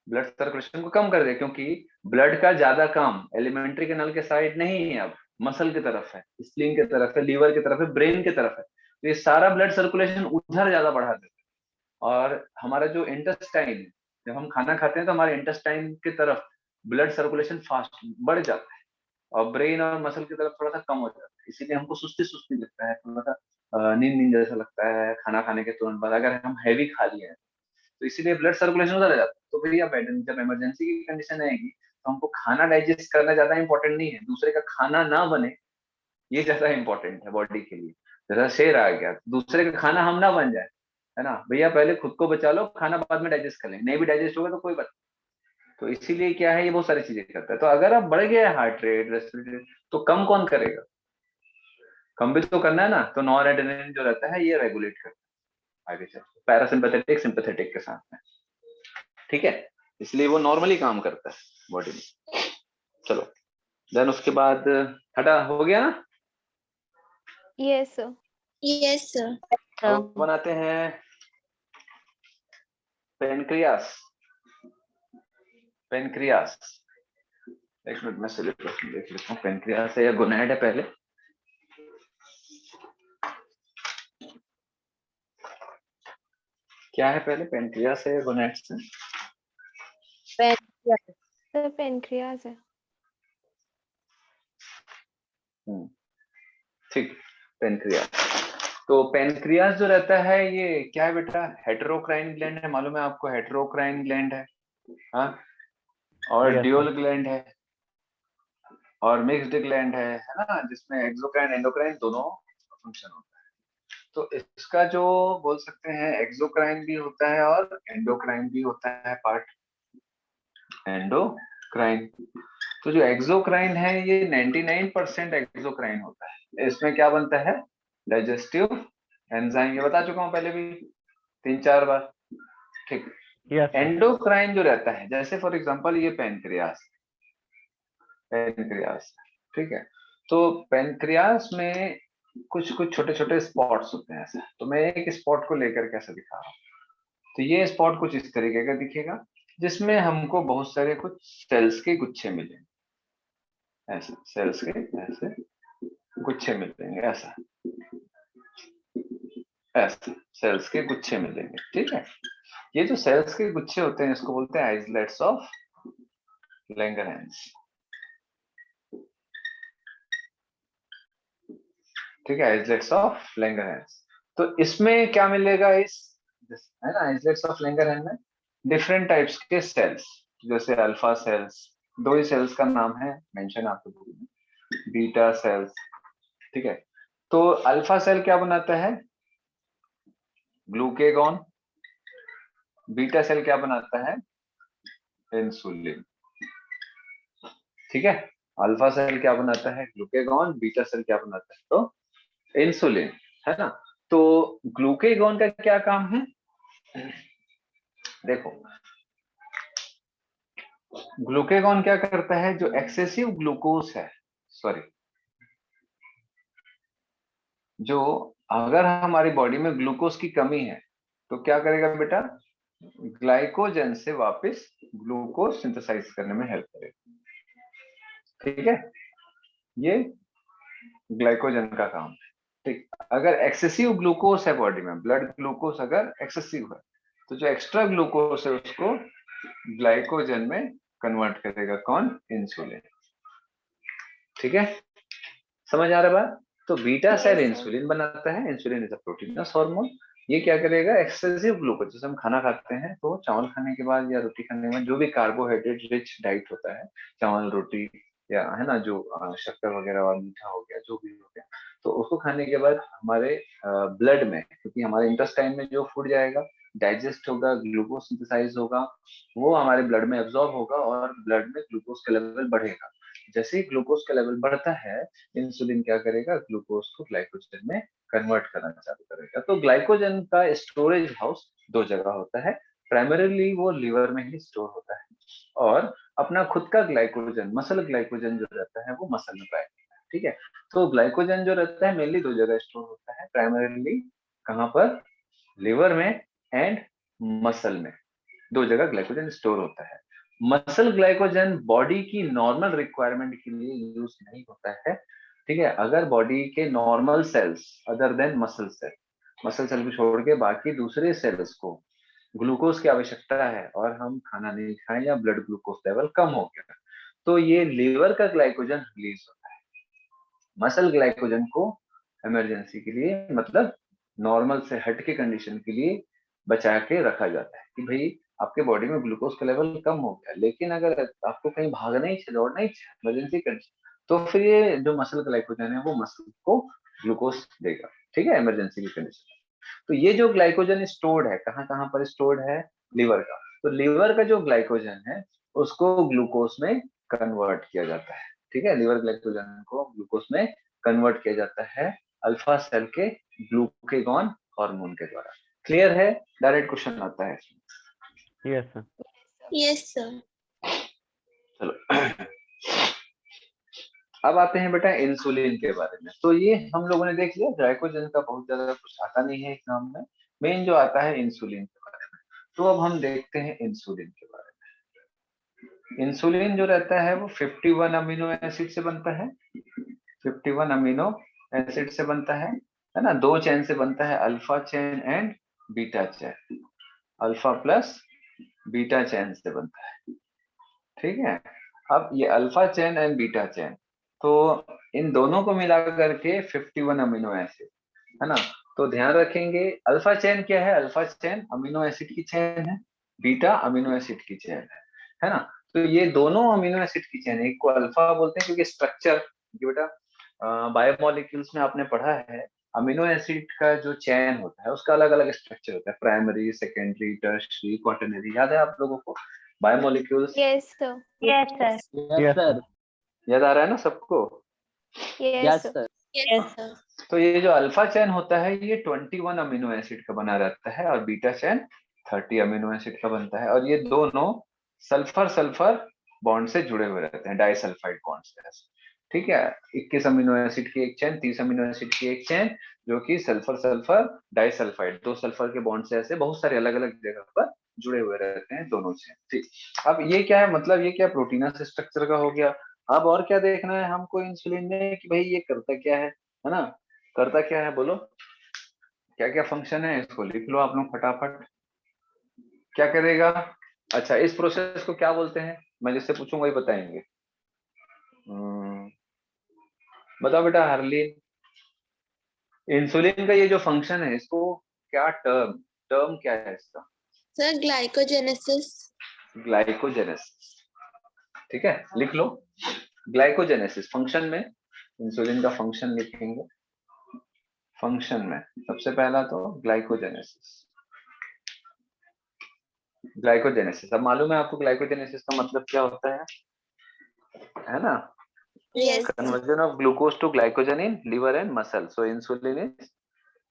ब्लड सर्कुलेशन को कम कर दिया, क्योंकि ब्लड का ज्यादा काम एलिमेंट्री कैनाल के साइड नहीं है, अब मसल की तरफ है, स्प्लीन की तरफ है, लीवर की तरफ है, ब्रेन की तरफ है, तो ये सारा ब्लड सर्कुलेशन उधर ज्यादा बढ़ा देता है। और हमारा जो इंटेस्टाइन, जब हम खाना खाते हैं तो हमारे इंटेस्टाइन की तरफ ब्लड सर्कुलेशन फास्ट बढ़ जाता है और ब्रेन और मसल की तरफ थोड़ा सा कम हो जाता है, इसीलिए हमको सुस्ती सुस्ती लगता है, थोड़ा सा नींद नींद जैसा लगता है खाना खाने के तुरंत बाद, अगर हम हैवी खा लिए हैं तो इसीलिए ब्लड सर्कुलेशन उधर जाता है। तो भैया जब इमरजेंसी की कंडीशन आएगी तो हमको खाना डाइजेस्ट करना ज्यादा इंपॉर्टेंट नहीं है, दूसरे का खाना ना बने ये ज्यादा इंपॉर्टेंट है बॉडी के लिए। जैसा शेर आ गया, दूसरे का खाना हम ना बन जाए, है ना भैया, पहले खुद को बचा लो, खाना बाद में डाइजेस्ट कर लेंगे, नहीं भी डाइजेस्ट होगा तो कोई बात। तो इसीलिए क्या है ये बहुत सारी चीजें करता है। तो अगर आप बढ़ गया हार्ट रेट, रेस्पिरेटरी, तो कम कौन करेगा, कम भी तो करना है ना, तो नॉन एड्रेनलिन जो रहता है ये रेगुलेट करता है आगे चल पैरासिम्पैथेटिक सिंपैथेटिक के साथ में, ठीक है, इसलिए वो नॉर्मली काम करता है बॉडी में। चलो देन उसके बाद हटा हो गया ना। Yes, sir. Yes, sir. अब बनाते हैं पेनक्रियास। पेनक्रियास, एक मिनट में सिलेबस में देख लेता हूँ, पेनक्रियास है या गोनैड है पहले। क्या है पहले, पेनक्रियास है या गोनैड से? Sir, pancreas है। ठीक, पेनक्रियास। तो पेनक्रियास जो रहता है ये क्या है बेटा, हेटेरोक्राइन ग्लैंड है, मालूम है आपको, हेटेरोक्राइन ग्लैंड है, हाँ, और Yes, ड्यूल ग्लैंड है और मिक्स्ड ग्लैंड है ना, जिसमें एक्सोक्राइन एंडोक्राइन दोनों फंक्शन होता है। तो इसका जो बोल सकते हैं एक्सोक्राइन भी होता है और एंडोक्राइन भी होता है पार्ट, एंडोक्राइन। तो जो एक्सोक्राइन है ये 99% एक्सोक्राइन होता है, इसमें क्या बनता है, डाइजेस्टिव एंजाइम, ये बता चुका हूँ पहले भी 3-4 बार, ठीक। yes sir. एंडोक्राइन जो रहता है, जैसे फॉर एग्जांपल ये पेनक्रियास, पेनक्रियास, ठीक है, तो पेनक्रियास में कुछ कुछ छोटे छोटे स्पॉट्स होते हैं ऐसे, तो मैं एक स्पॉट को लेकर कैसे दिखा रहा हूँ, तो ये स्पॉट कुछ इस तरीके का दिखेगा, जिसमें हमको बहुत सारे कुछ सेल्स के गुच्छे मिलेंगे, ऐसे सेल्स के ऐसे गुच्छे मिलेंगे, ऐसा ऐसे सेल्स के गुच्छे मिलेंगे, ठीक है। ये जो सेल्स के गुच्छे होते हैं इसको बोलते हैं आइसलेट्स ऑफ लैंगरहैंस, ठीक है, आइसलेट्स ऑफ लैंगरहैंस। तो इसमें क्या मिलेगा, इस है ना आइसलेट्स ऑफ लैंगरहैंस में डिफरेंट टाइप्स के सेल्स, जैसे अल्फा सेल्स, दो ही सेल्स का नाम है मेंशन आपको बुक में, बीटा सेल्स, ठीक है। तो अल्फा सेल क्या बनाता है, ग्लूकेगॉन, बीटा सेल क्या बनाता है, इंसुलिन, ठीक है। अल्फा सेल क्या बनाता है, ग्लूकेगॉन, बीटा सेल क्या बनाता है, तो इंसुलिन, है ना। तो ग्लूकेगॉन का क्या काम है, देखो ग्लूकेगॉन क्या करता है, जो एक्सेसिव ग्लूकोज है, सॉरी, जो अगर हमारी बॉडी में ग्लूकोज की कमी है तो क्या करेगा बेटा, ग्लाइकोजन से वापस ग्लूकोज सिंथेसाइज करने में हेल्प करेगा, ठीक है, ये ग्लाइकोजन का काम है। ठीक, अगर एक्सेसिव ग्लूकोज है बॉडी में, ब्लड ग्लूकोज अगर एक्सेसिव है, तो जो एक्स्ट्रा ग्लूकोज है उसको ग्लाइकोजन में कन्वर्ट करेगा कौन? इंसुलिन। ठीक है, समझ आ रहा बात? तो beta Yes, cell sir. Insulin बनाता है, insulin is a proteinous hormone. ये क्या करेगा? एक्सेसिव ग्लूकोज, जैसे हम खाना खाते हैं तो चावल खाने के बाद या रोटी खाने के बाद जो भी कार्बोहाइड्रेट रिच डाइट होता है, चावल रोटी या है ना, जो शक्कर वगैरह और मीठा हो गया, जो भी हो गया, तो उसको खाने के बाद हमारे ब्लड में, क्योंकि हमारे इंटेस्टाइन में जो फूड जाएगा डाइजेस्ट होगा, ग्लूकोज सिंथेसाइज होगा, वो हमारे ब्लड में एब्जॉर्ब होगा और ब्लड में ग्लूकोज का लेवल बढ़ेगा। जैसे ही ग्लूकोज का लेवल बढ़ता है, इंसुलिन क्या करेगा? ग्लूकोज को ग्लाइकोजन में कन्वर्ट करना चालू करेगा। तो ग्लाइकोजन का स्टोरेज हाउस दो जगह होता है, प्राइमरीली वो लिवर में ही स्टोर होता है, और अपना खुद का ग्लाइकोजन, मसल ग्लाइकोजन जो रहता है वो मसल में पाया जाता है। ठीक है, तो ग्लाइकोजन जो रहता है मेनली दो जगह स्टोर होता है, प्राइमरीली कहाँ पर? लिवर में एंड मसल में, दो जगह ग्लाइकोजन स्टोर होता है। मसल ग्लाइकोजन बॉडी की नॉर्मल रिक्वायरमेंट के लिए यूज नहीं होता है। ठीक है, अगर बॉडी के normal cells other than muscle cell को छोड़ के बाकी दूसरे सेल्स को ग्लूकोज की आवश्यकता है और हम खाना नहीं खाएं या ब्लड ग्लूकोज लेवल कम हो गया, तो ये लीवर का ग्लाइकोजन रिलीज होता है। मसल ग्लाइकोजन को इमरजेंसी के लिए, मतलब नॉर्मल से हट के कंडीशन के लिए बचा के रखा जाता है कि भाई आपके बॉडी में ग्लूकोज का लेवल कम हो गया, लेकिन अगर आपको कहीं भागना ही चाहिए, दौड़ना ही चाहिए, इमरजेंसी कंडीशन, तो फिर ये जो मसल ग्लाइकोजन है वो मसल को ग्लूकोज देगा। ठीक है, इमरजेंसी की कंडीशन। तो ये जो ग्लाइकोजन स्टोर्ड है, कहाँ कहाँ पर स्टोर्ड है? लीवर का। तो लीवर का जो ग्लाइकोजन है उसको ग्लूकोज में कन्वर्ट किया जाता है। ठीक है, लीवर ग्लाइकोजन को ग्लूकोज में कन्वर्ट किया जाता है अल्फा सेल के ग्लूकेगॉन हार्मोन के द्वारा। क्लियर है? डायरेक्ट क्वेश्चन आता है। Yes sir. Yes, sir. चलो अब आते हैं बेटा इंसुलिन के बारे में। तो ये हम लोगों ने देख लिया, ग्लाइकोजन का बहुत ज्यादा कुछ आता नहीं है एग्जाम में, मेन जो आता है इंसुलिन के बारे में। तो अब हम देखते हैं इंसुलिन के बारे में। इंसुलिन जो रहता है वो 51 अमीनो एसिड से बनता है, 51 अमीनो एसिड से बनता है ना, दो चेन से बनता है, alpha chain and beta chain, alpha plus beta chain से बनता है। ठीक है, अब ये alpha chain and beta chain, तो इन दोनों को मिला करके 51 अमीनो एसिड है ना। तो ध्यान रखेंगे अल्फा चेन क्या है? अल्फा चेन अमीनो एसिड की चेन है, बीटा अमीनो एसिड की चेन है ना। तो ये दोनों अमीनो एसिड की चेन, एक को अल्फा बोलते हैं क्योंकि स्ट्रक्चर, बेटा बायोमोलिक्यूल्स में आपने पढ़ा है, अमीनो एसिड का जो चेन होता है उसका अलग अलग स्ट्रक्चर होता है, प्राइमरी, सेकेंडरी, टर्शियरी, क्वाटरनरी। याद है आप लोगों को biomolecules? Yes, sir. Yes sir. Yes sir. याद आ रहा है ना सबको? Yes, yes sir. Sir. Yes, sir. तो ये जो अल्फा चेन होता है ये 21 अमीनो एसिड का बना रहता है और बीटा चेन 30 अमीनो एसिड का बनता है, और ये दोनों सल्फर सल्फर बॉन्ड से जुड़े हुए रहते हैं, डाइसल्फाइड बॉन्ड से। ठीक है, 21 अमीनो एसिड की एक चेन, 30 अमीनो एसिड की एक चेन, जो कि सल्फर सल्फर डाइसल्फाइड, दो सल्फर के बॉन्ड से ऐसे बहुत सारे अलग अलग जगह पर जुड़े हुए रहते हैं दोनों चेन। ठीक, अब ये क्या है, मतलब ये क्या प्रोटीनस स्ट्रक्चर का हो गया। अब और क्या देखना है हमको इंसुलिन में कि भाई ये करता क्या है ना, करता क्या है बोलो, क्या क्या फंक्शन है, इसको लिख लो आप लोग फटाफट। क्या करेगा? अच्छा, इस प्रोसेस को क्या बोलते हैं? मैं जिससे पूछूंगा वही बताएंगे। बताओ बेटा हरलीन, इंसुलिन का ये जो फंक्शन है इसको क्या टर्म क्या है इसका? Sir, glycogenesis. ग्लाइकोजेनेसिस। ठीक है, लिख लो ग्लाइकोजेनेसिस। फंक्शन में इंसुलिन का फंक्शन लिखेंगे, फंक्शन में सबसे पहला तो ग्लाइकोजेनेसिस। ग्लाइकोजेनेसिस, अब मालूम है आपको ग्लाइकोजेनेसिस का मतलब क्या होता है ना? Yes. Conversion of glucose to glycogen in liver and muscle. So insulin is,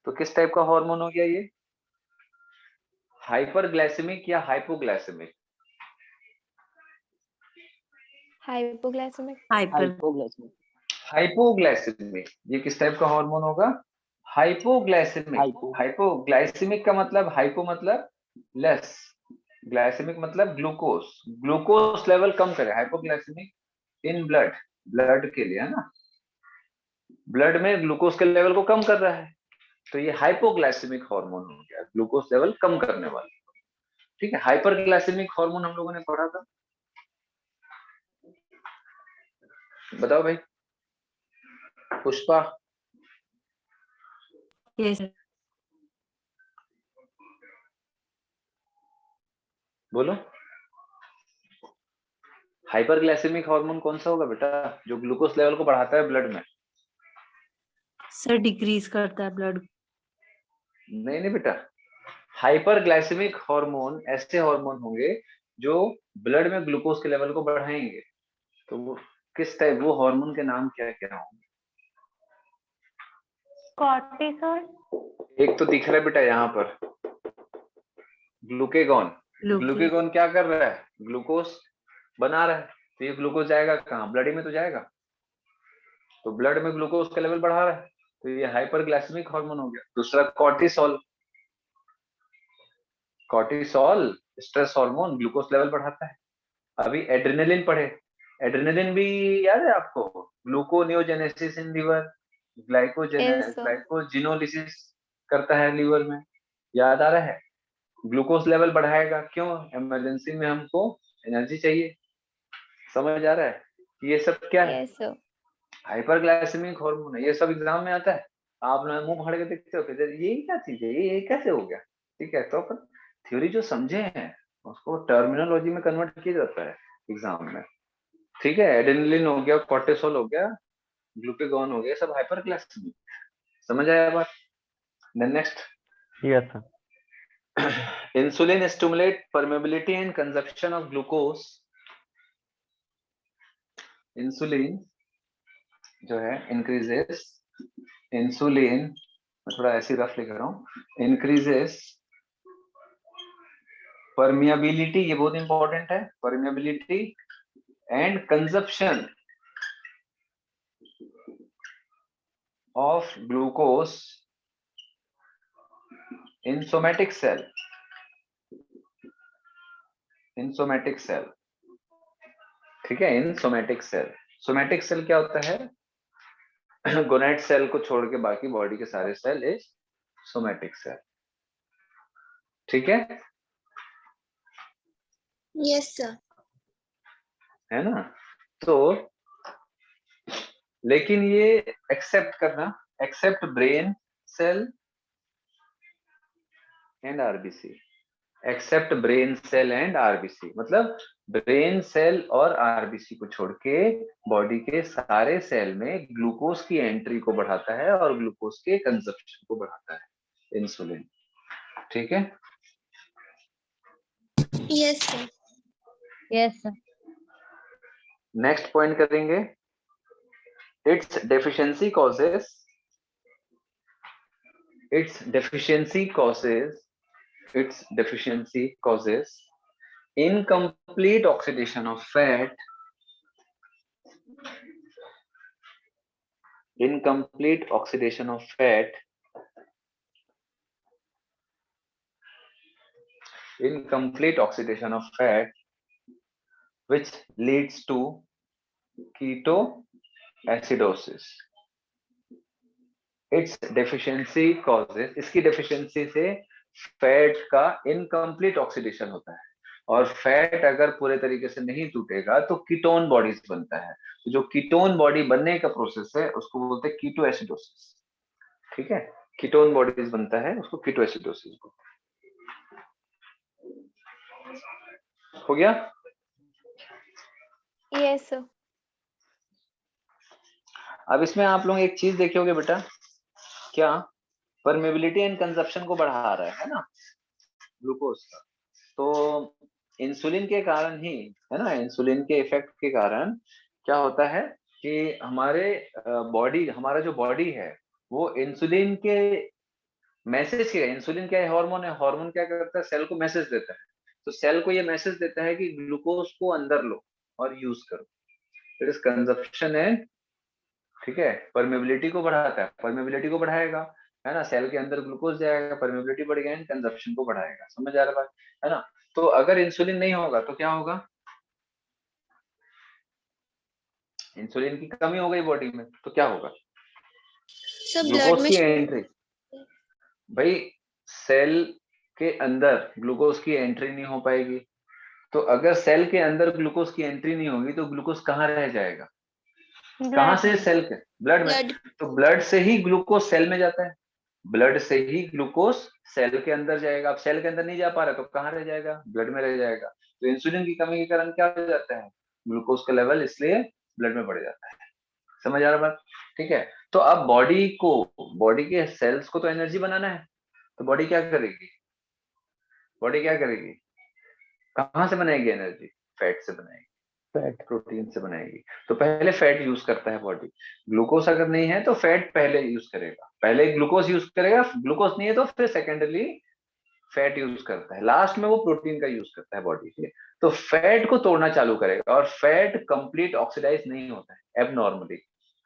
तो किस टाइप का हार्मोन हो गया ये? हाइपरग्लाइसेमिक या हाइपोग्लाइसेमिक? Hypoglycemic. हाइपोग्लाइसेमिक। हाइपोग्लाइसेमिक, ये किस टाइप का हार्मोन होगा? हाइपोग्लाइसेमिक। हाइपो। हाइपोग्लाइसेमिक का मतलब, हाइपो मतलब लेस, ग्लाइसेमिक मतलब ग्लूकोज, ग्लूकोज लेवल कम करे, हाइपोग्लाइसेमिक इन ब्लड, ब्लड के लिए, है ना, ब्लड में ग्लूकोज के लेवल को कम कर रहा है, तो ये हाइपोग्लाइसेमिक हार्मोन हो गया, ग्लूकोज लेवल कम करने वाला। ठीक है, हाइपरग्लाइसेमिक हार्मोन हम लोगों ने पढ़ा था, बताओ भाई। पुष्पा, यस बोलो। हाइपरग्लाइसेमिक हार्मोन कौन सा होगा बेटा, जो ग्लूकोज लेवल को बढ़ाता है ब्लड में? सर, डिक्रीज करता है ब्लड। नहीं नहीं बेटा, हाइपरग्लाइसेमिक हार्मोन ऐसे हार्मोन होंगे जो ब्लड में ग्लूकोज के लेवल को बढ़ाएंगे। तो वो किस टाइप, वो हार्मोन के नाम क्या क्या होंगे? कॉर्टिसोल। एक तो दिख रहा है बेटा यहाँ पर, ग्लूकेगॉन। ग्लूकेगॉन क्या कर रहा है, ग्लूकोज बना रहा है, तो ये ग्लूकोज जाएगा कहाँ, ब्लड में तो जाएगा, तो ब्लड में ग्लूकोज का लेवल बढ़ा रहा है, तो ये हाइपरग्लाइसेमिक हार्मोन हो गया। दूसरा cortisol, cortisol stress hormone, glucose level बढ़ाता है। अभी एड्रेनलिन पढ़े, एड्रेनलिन भी याद है आपको, gluconeogenesis in liver, Yes, sir. Glycogenolysis करता है लीवर में, याद आ रहा है? ग्लूकोज लेवल बढ़ाएगा, क्यों? इमरजेंसी में हमको एनर्जी चाहिए, समझ आ रहा है? ये सब क्या है? Yes, sir. हाइपरग्लाइसेमिक हार्मोन है, ये सब एग्जाम में आता है। आप ना मुंह फाड़ के देखते हो कि ये क्या चीज है, ये कैसे हो गया? ठीक है, तो अपन थ्योरी जो समझे हैं उसको टर्मिनोलॉजी में कन्वर्ट किया जाता है एग्जाम में। ठीक है, एड्रेनलिन हो गया, कॉर्टिसोल हो गया, ग्लूकेगॉन हो गया, सब हाइपरग्लाइसेमिक, समझ आया बात? Then next, yes sir. insulin stimulate permeability and consumption of glucose। Insulin जो है increases, इंसुलिन, मैं थोड़ा ऐसे रफ लिख रहा हूँ, increases permeability, ये बहुत इंपॉर्टेंट है, permeability and consumption of glucose in somatic cell, in somatic cell। ठीक है, in somatic cell. Somatic cell क्या होता है? गोनेट सेल को छोड़ के बाकी बॉडी के सारे सेल इज सोमैटिक सेल। ठीक है, Yes, sir. है ना? तो लेकिन ये एक्सेप्ट करना, except brain cell and RBC, except brain cell and RBC, मतलब ब्रेन सेल और आरबीसी को छोड़ के बॉडी के सारे सेल में ग्लूकोज की एंट्री को बढ़ाता है और ग्लूकोज के कंजप्शन को बढ़ाता है इंसुलिन। ठीक है, Yes, sir. Yes sir. Next point करेंगे, it's deficiency causes, its deficiency causes incomplete oxidation of fat, incomplete oxidation of fat, incomplete oxidation of fat, which leads to ketoacidosis। its deficiency causes, इसकी deficiency से fat का incomplete oxidation होता है, और fat अगर पूरे तरीके से नहीं टूटेगा तो कीटोन बॉडीज बनता है। तो जो कीटोन बॉडी बनने का प्रोसेस है उसको बोलते हैं कीटोएसिडोसिस। ठीक है, कीटोन बॉडीज बनता है उसको कीटोएसिडोसिस बोलते हैं। हो गया? Yes, sir. अब इसमें आप लोग एक चीज देखे होगे बेटा, क्या? परमेबिलिटी एंड कंजप्शन को बढ़ा रहा है ना ग्लूकोज का, तो इंसुलिन के कारण ही, है ना, इंसुलिन के इफेक्ट के कारण क्या होता है कि हमारे बॉडी, हमारा जो बॉडी है वो इंसुलिन के मैसेज के, इंसुलिन क्या है, हार्मोन है, हार्मोन क्या करता है, सेल को मैसेज देता है, तो सेल को ये मैसेज देता है कि ग्लूकोज को अंदर लो और यूज करो, फिर इस कंजप्शन है। ठीक है, परमेबिलिटी को बढ़ाता है, परमेबिलिटी को बढ़ाएगा, है ना, सेल के अंदर ग्लूकोज जाएगा, परमेबिलिटी बढ़ गया, कंजप्शन को बढ़ाएगा। समझ आ रहा बात, है ना? तो अगर इंसुलिन नहीं होगा तो क्या होगा? इंसुलिन की कमी हो गई बॉडी में तो क्या होगा? सर ब्लड ग्लूकोज में की एंट्री, भाई सेल के अंदर ग्लूकोज की एंट्री नहीं हो पाएगी, तो अगर सेल के अंदर ग्लूकोज की एंट्री नहीं होगी तो ग्लूकोज कहाँ रह जाएगा? कहाँ से? सेल के ब्लड में। ब्लड तो ब्लड से ही ग्लूकोज सेल में जाता है, ब्लड से ही ग्लूकोज सेल के अंदर जाएगा। अब सेल के अंदर नहीं जा पा रहा तो कहाँ रह जाएगा? ब्लड में रह जाएगा। तो इंसुलिन की कमी के कारण क्या हो जाता है? ग्लूकोज का लेवल इसलिए ब्लड में बढ़ जाता है। समझ आ रहा बात? ठीक है। तो अब बॉडी के सेल्स को तो एनर्जी बनाना है, तो बॉडी क्या करेगी? बॉडी क्या करेगी? कहाँ से बनाएगी एनर्जी? फैट से बनाएगी, फैट। प्रोटीन से बनाएगी। तो पहले फैट यूज करता है बॉडी। ग्लूकोज अगर नहीं है तो फैट पहले यूज करेगा, पहले ग्लूकोज यूज करेगा, ग्लूकोज नहीं है तो फिर सेकेंडरी फैट यूज करता है, लास्ट में वो प्रोटीन का यूज करता है बॉडी के। तो फैट को तोड़ना चालू करेगा, और फैट कंप्लीट ऑक्सीडाइज नहीं होता है एबनॉर्मली,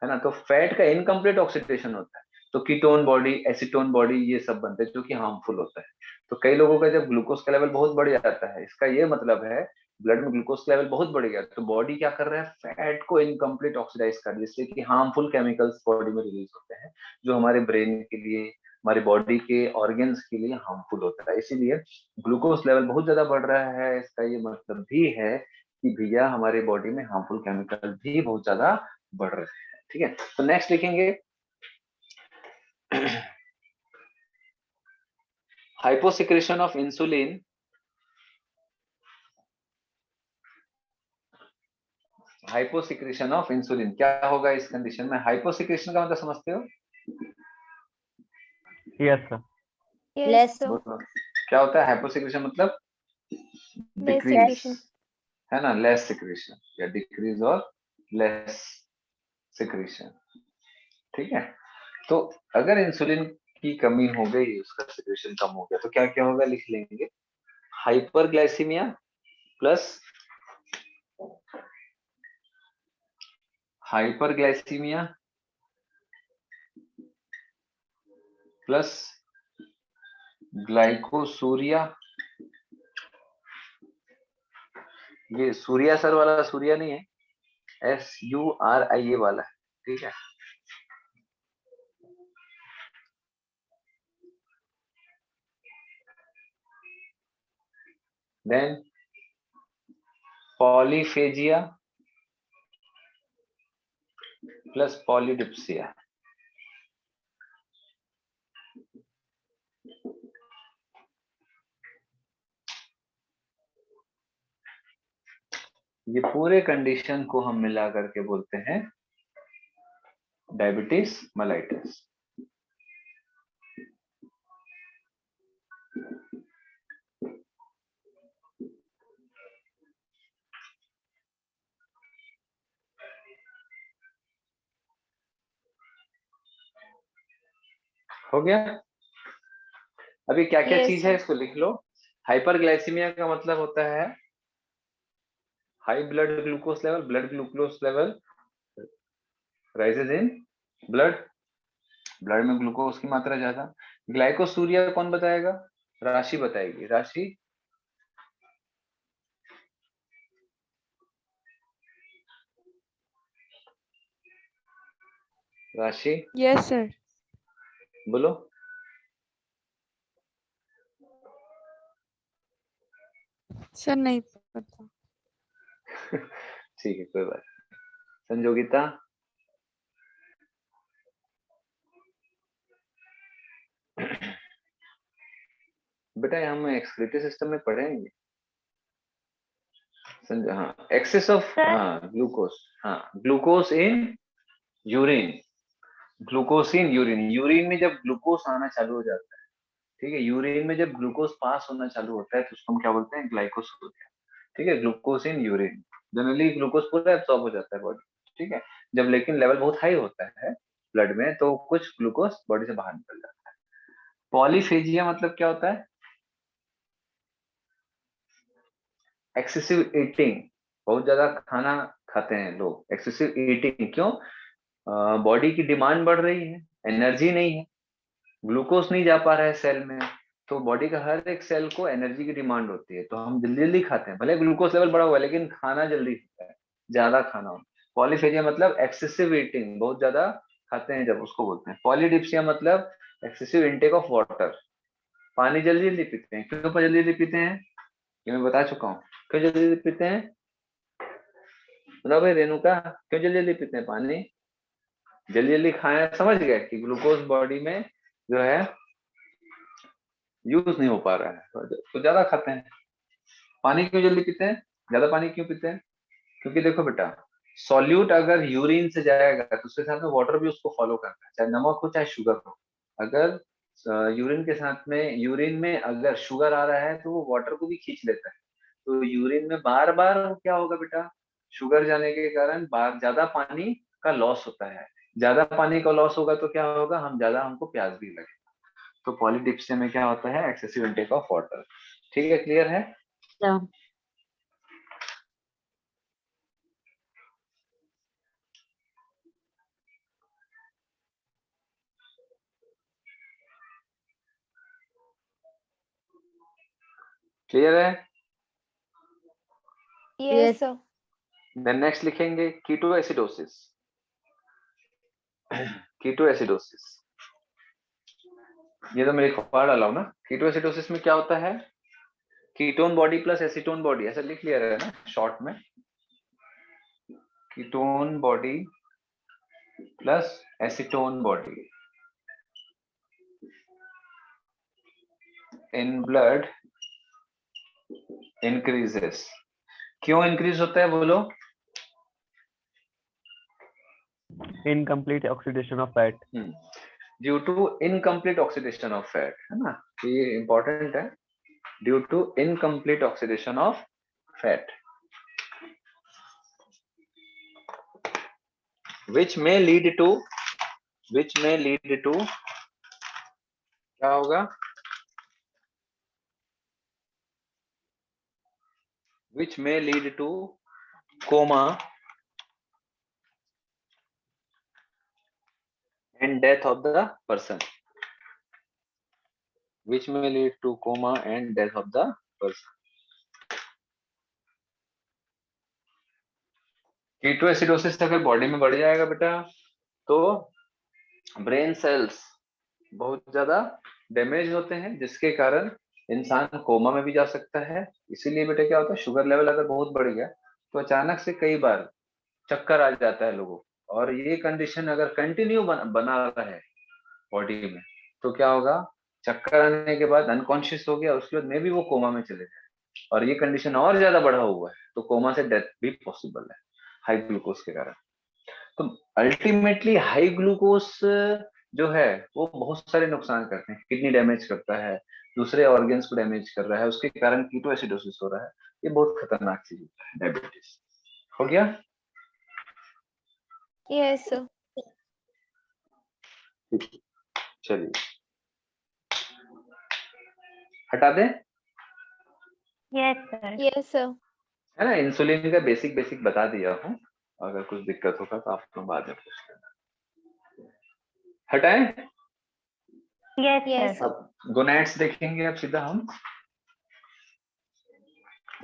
है ना। तो फैट का इनकम्प्लीट ऑक्सीडेशन होता है, तो कीटोन बॉडी, एसीटोन बॉडी, ये सब बनते हैं जो कि हार्मफुल होता है। तो कई लोगों का जब ग्लूकोज का लेवल बहुत बढ़ जाता है, इसका ये मतलब है ब्लड में ग्लूकोज का लेवल बहुत बढ़ गया, तो बॉडी क्या कर रहा है? फैट को इनकम्प्लीट ऑक्सीडाइज कर, जिससे कि हार्मफुल केमिकल्स बॉडी में रिलीज होते हैं, जो हमारे ब्रेन के लिए, हमारी बॉडी के ऑर्गन्स के लिए हार्मफुल होता है। इसीलिए ग्लूकोज लेवल बहुत ज्यादा बढ़ रहा है, इसका ये मतलब भी है कि भैया हमारे बॉडी में हार्मफुल केमिकल भी बहुत ज्यादा बढ़ रहे हैं। ठीक है, तो नेक्स्ट लिखेंगे hyposecretion of insulin hyposecretion of insulin क्या होगा इस कंडीशन में? हाइपोसिक्रेशन का मतलब समझते हो? Yes sir. लेस क्या होता है हाइपोसिक्रेशन? मतलब डिक्रीज, secretion. है ना, लेस सिक्रेशन या डिक्रीज और लेस सिक्रेशन। ठीक है, तो अगर इंसुलिन की कमी हो गई, उसका सिक्रेशन कम हो गया, तो क्या क्या होगा? लिख लेंगे hyperglycaemia plus hyperglycaemia plus glycosuria. ये सूर्या सर वाला सूर्या नहीं है, SURIA वाला है। ठीक है, देन पॉलीफेजिया प्लस पॉलीडिप्सिया। ये पूरे कंडीशन को हम मिला करके बोलते हैं डायबिटीज मेलाइटस। हो गया? अभी क्या क्या Yes, चीज है sir. इसको लिख लो। हाइपरग्लाइसीमिया का मतलब होता है high blood glucose level, blood glucose level rises in blood, blood में ग्लूकोज की मात्रा ज्यादा। ग्लाइकोसूरिया कौन बताएगा? राशि बताएगी। राशि, राशि Yes, sir. बोलो। सर नहीं पता. ठीक है, कोई बात नहीं। संजोगिता, बेटा हम एक्सक्रीटरी सिस्टम में पढ़ेंगे। हाँ, एक्सेस ऑफ ग्लूकोज, हाँ glucose in urine, glucose in urine. Urine में जब ग्लूकोज आना चालू हो जाता है, ठीक है, यूरिन में जब ग्लूकोज पास होना चालू होता है तो उसको हम क्या बोलते हैं? ग्लाइकोसूरिया। ठीक है, glucose in urine. Generally glucose पूरा एब्सॉर्ब हो जाता है बॉडी, ठीक है। जब लेकिन लेवल बहुत हाई होता है ब्लड में तो कुछ ग्लूकोज बॉडी से बाहर निकल जाता है। पॉलीफेजिया मतलब क्या होता है? एक्सेसिव ईटिंग, बहुत ज्यादा खाना खाते हैं लोग। एक्सेसिव ईटिंग क्यों? बॉडी की डिमांड बढ़ रही है, एनर्जी नहीं है, ग्लूकोज नहीं जा पा रहा है सेल में, तो बॉडी का हर एक सेल को एनर्जी की डिमांड होती है, तो हम जल्दी जल्दी खाते हैं। भले ग्लूकोज लेवल बढ़ा हुआ है लेकिन खाना जल्दी होता है, ज्यादा खाना होता है। पॉलीफेजिया मतलब एक्सेसिव ईटिंग, बहुत ज्यादा खाते हैं जब, उसको बोलते हैं। पॉलीडिप्सिया मतलब एक्सेसिव इनटेक ऑफ वाटर, पानी जल्दी जल्दी पीते हैं। क्यों जल्दी जल्दी पीते हैं, ये मैं बता चुका हूँ। क्यों जल्दी जल्दी पीते हैं, बताओ भाई रेणुका, क्यों जल्दी जल्दी पीते हैं पानी? जल्दी जल्दी खाएं, समझ गए कि ग्लूकोज बॉडी में जो है यूज नहीं हो पा रहा है, तो ज्यादा खाते हैं। पानी क्यों जल्दी पीते हैं, ज्यादा पानी क्यों पीते हैं? क्योंकि देखो बेटा, सॉल्यूट अगर यूरिन से जाएगा तो उसके साथ में वाटर भी उसको फॉलो करता है, चाहे नमक हो चाहे शुगर हो। अगर यूरिन के साथ में, यूरिन में अगर शुगर आ रहा है तो वो वाटर को भी खींच लेता है। तो यूरिन में बार बार क्या होगा बेटा, शुगर जाने के कारण बार ज्यादा पानी का लॉस होता है। ज्यादा पानी का लॉस होगा तो क्या होगा, हम ज्यादा, हमको प्यास भी लगेगा। तो पॉलीडिप्सिया में क्या होता है, एक्सेसिव इनटेक ऑफ वाटर। ठीक है, क्लियर है? Yeah. क्लियर है? Yes, sir. देन नेक्स्ट लिखेंगे कीटोएसिडोसिस। कीटोएसिडोसिस, ये तो मैं लिखवा डाला हूं ना। कीटोएसिडोसिस में क्या होता है, ketone body plus acetone body, ऐसा लिख लिया है ना शॉर्ट में। Ketone body plus acetone body in blood increases. क्यों इंक्रीज होता है बोलो? Incomplete oxidation of fat. Due to incomplete oxidation of fat, है ना, ये इंपॉर्टेंट है। Due to incomplete oxidation of fat, which may lead to क्या होगा, which may lead to coma and death of the person, which may lead to coma and death of the person. Ketoacidosis अगर body में बढ़ जाएगा बेटा तो brain cells बहुत ज्यादा डैमेज होते हैं, जिसके कारण इंसान कोमा में भी जा सकता है। इसीलिए बेटा क्या होता है, शुगर लेवल अगर बहुत बढ़ गया तो अचानक से कई बार चक्कर आ जाता है लोगों को। और ये कंडीशन अगर कंटिन्यू बना रहे बॉडी में तो क्या होगा, चक्कर आने के बाद अनकॉन्शियस हो गया, उसके बाद में भी वो कोमा में चले जाए। और ये कंडीशन और ज्यादा बढ़ा हुआ है तो कोमा से डेथ भी पॉसिबल है हाई ग्लूकोज के कारण। तो अल्टीमेटली हाई ग्लूकोज जो है वो बहुत सारे नुकसान करते हैं, किडनी डैमेज करता है, दूसरे ऑर्गन्स को डैमेज कर रहा है, उसके कारण कीटोएसिडोसिस हो रहा है। ये बहुत खतरनाक चीज होता है। डायबिटीज हो गया? Yes, sir. चलिए हटा दें, Yes, sir. Yes, sir. है ना। इंसुलिन का बेसिक बेसिक बता दिया हूँ, अगर कुछ दिक्कत होगा तो आप लोग बाद में पूछ लेना। हटाएं? Yes, Yes, sir. sir. अब गोनैड्स देखेंगे, अब सीधा हम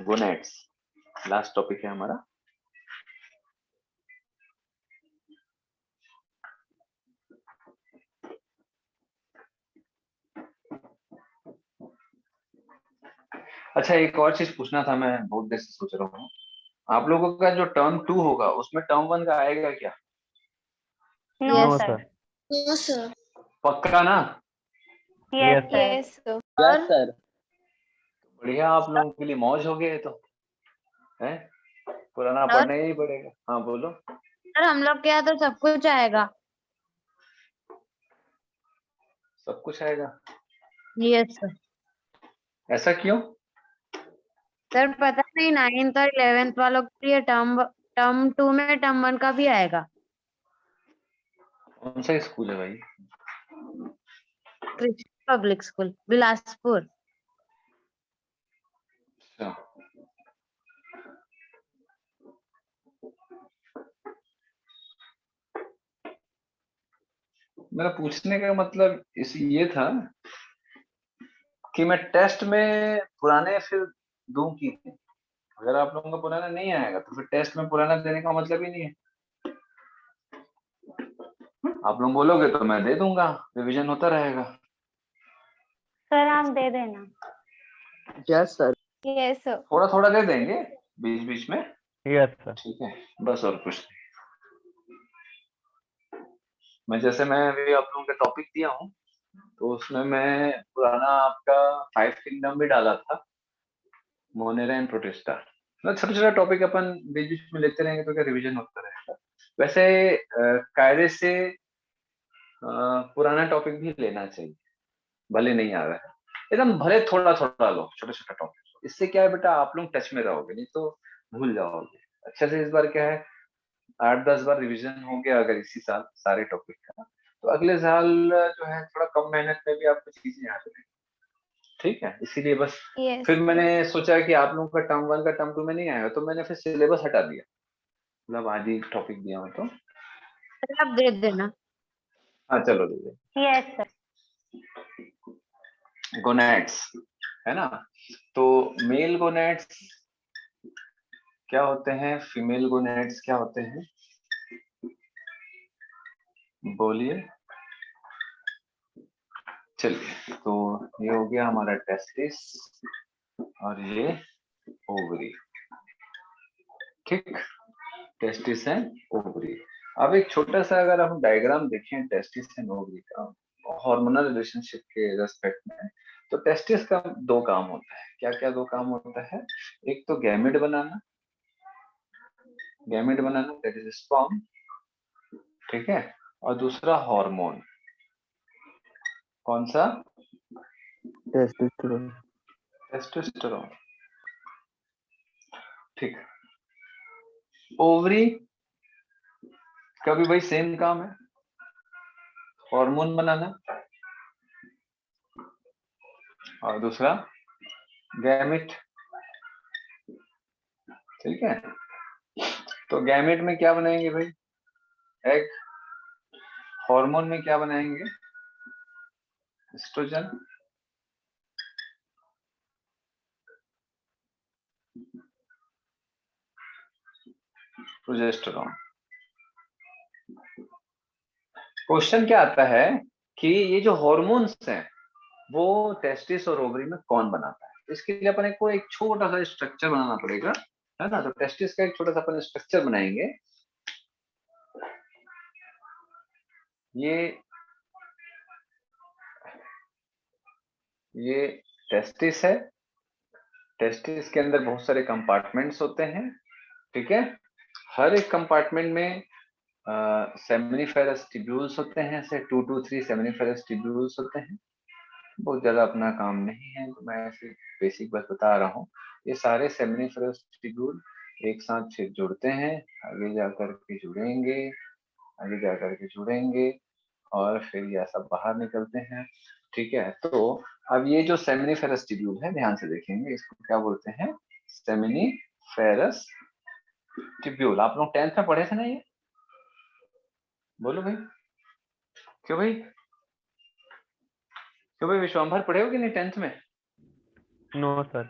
गोनैड्स, लास्ट टॉपिक है हमारा। अच्छा, एक और चीज पूछना था, मैं बहुत देर से सोच रहा हूँ। आप लोगों का जो टर्म 2 होगा उसमें टर्म 1 का आएगा क्या? No, no sir. Sir. No, sir. पक्का ना? Yes, Yes, sir. Yes, sir. Yes sir. बढ़िया, आप लोगों के लिए मौज हो गया है तो, है पुराना और? पढ़ना ही पड़ेगा। हाँ बोलो। सर हम लोग के यहाँ तो सब कुछ आएगा। सब कुछ आएगा? Yes, sir. ऐसा क्यों? सर पता नहीं 9th और 11th वालों के लिए टर्म टर्म 2 में टर्म 1 का भी आएगा। कौन सा स्कूल है भाई? Krishna public school Bilaspur. अच्छा, मेरा पूछने का मतलब इस ये था कि मैं टेस्ट में पुराने फिर दूं की, अगर आप लोगों का पुराना नहीं आएगा तो फिर टेस्ट में पुराना देने का मतलब ही नहीं है। आप लोग बोलोगे तो मैं दे दूंगा, रिवीजन होता रहेगा। सर आप दे देना। Yes sir. Yes sir. थोड़ा थोड़ा दे देंगे बीच बीच में, यस सर। ठीक है, बस और कुछ नहीं। मैं जैसे मैं अभी आप लोगों का टॉपिक दिया हूँ, तो उसमें मैं पुराना आपका 5 किंगडम भी डाला था, मोनेरा एंड प्रोटेस्टा। मतलब छोटा छोटा टॉपिक अपन बीच बीच में लेते रहेंगे तो क्या रिवीजन होता रहेगा। वैसे कायदे से पुराना टॉपिक भी लेना चाहिए, भले नहीं आ रहा है एकदम, भले थोड़ा थोड़ा लो, छोटा छोटा टॉपिक। इससे क्या है बेटा, आप लोग टच में रहोगे, नहीं तो भूल जाओगे। अच्छे से इस बार क्या है, 8-10 बार रिवीजन हो गया अगर इसी साल सारे टॉपिक का, तो अगले साल जो है थोड़ा कम मेहनत में भी आपको चीजें याद रहेंगी। ठीक है, इसीलिए बस यस फिर मैंने सोचा कि आप लोगों का टर्म 1 का टर्म 2 में नहीं आएगा, तो मैंने फिर सिलेबस हटा दिया, मतलब आज ही टॉपिक दिया हूँ तो। सर आप दे देना। हाँ चलो दीजिए। Yes sir. गोनेड्स है ना, तो मेल गोनेड्स क्या होते हैं, फीमेल गोनेड्स क्या होते हैं, बोलिए। चलिए, तो ये हो गया हमारा टेस्टिस और ये ओवरी, ठीक, टेस्टिस एंड ओवरी। अब एक छोटा सा अगर हम डायग्राम देखें टेस्टिस एंड ओवरी का हार्मोनल रिलेशनशिप के रेस्पेक्ट में, तो टेस्टिस का 2 काम होता है। क्या क्या 2 काम होता है? एक तो gamete banana, that is sperm, ठीक है, और दूसरा हार्मोन। कौन सा? टेस्टोस्टेरोन। टेस्टोस्टेरोन, ठीक। ओवरी का भी भाई सेम काम है, हार्मोन बनाना, और दूसरा गैमेट, ठीक है। तो गैमेट में क्या बनाएंगे भाई? एग। हार्मोन में क्या बनाएंगे? एस्ट्रोजन। प्रोजेस्टेरॉन। क्वेश्चन क्या आता है कि ये जो हॉर्मोन्स हैं वो टेस्टिस और ओवरी में कौन बनाता है? इसके लिए अपन को एक छोटा सा स्ट्रक्चर बनाना पड़ेगा, है ना। तो टेस्टिस का एक छोटा सा अपन स्ट्रक्चर बनाएंगे। ये टेस्टिस है, टेस्टिस के अंदर बहुत सारे कंपार्टमेंट्स होते हैं, ठीक है। हर एक कंपार्टमेंट में सेमिनिफेरस ट्यूब्यूल्स होते हैं, ऐसे 2 to 3 सेमिनिफेरस ट्यूब्यूल्स होते हैं। बहुत ज्यादा अपना काम नहीं है, तो मैं ऐसे बेसिक बात बता रहा हूँ। ये सारे सेमिनिफेरस ट्यूब्यूल एक साथ फिर जुड़ते हैं, आगे जाकर के जुड़ेंगे, आगे जाकर के जुड़ेंगे, और फिर ये सब बाहर निकलते हैं, ठीक है। तो अब ये जो सेमिनिफेरस ट्यूब्यूल है, ध्यान से देखेंगे, इसको क्या बोलते हैं? Seminiferous tubule. आप लोग 10th में पढ़े थे ना ये? बोलो भाई, क्यों भाई, क्यों भाई, विश्वम्भर पढ़े हो कि नहीं 10th में? No sir.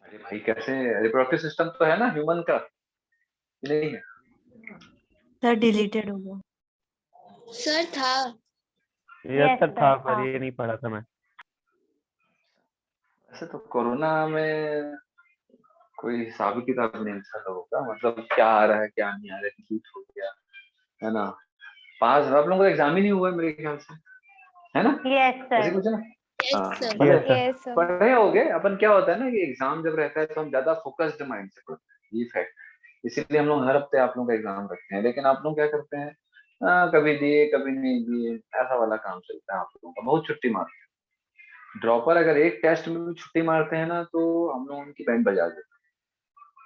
अरे भाई, कैसे, रिप्रोडक्टिव सिस्टम तो है ना ह्यूमन का, नहीं है? सर डिलीटेड हो गया। सर था। यस सर था, sir, पर हाँ। ये नहीं पढ़ा था मैं। ऐसे तो कोरोना में कोई हिसाब किताब नहीं था लोगों का, मतलब क्या आ रहा है क्या नहीं आ रहा है, रिपीट हो गया, है ना। पास आप लोगों का एग्जाम ही नहीं हुआ है मेरे ख्याल से, है ना, यस ऐसे सर। कुछ है ना। यस हाँ, सर। भले यस सर। Yes sir. पढ़े होगे अपन। क्या होता है ना कि एग्जाम जब रहता है तो हम ज्यादा फोकस्ड माइंड से पढ़ते हैं, ये फैक्ट। इसीलिए हम लोग हर हफ्ते आप लोगों का एग्जाम रखते हैं, लेकिन आप लोग क्या करते हैं, कभी दिए कभी नहीं दिए, ऐसा वाला काम चलता है आप लोगों का। बहुत छुट्टी मारते हैं ड्रॉपर, अगर एक टेस्ट में भी छुट्टी मारते हैं ना, तो हम लोग उनकी बैंड बजा देते हैं।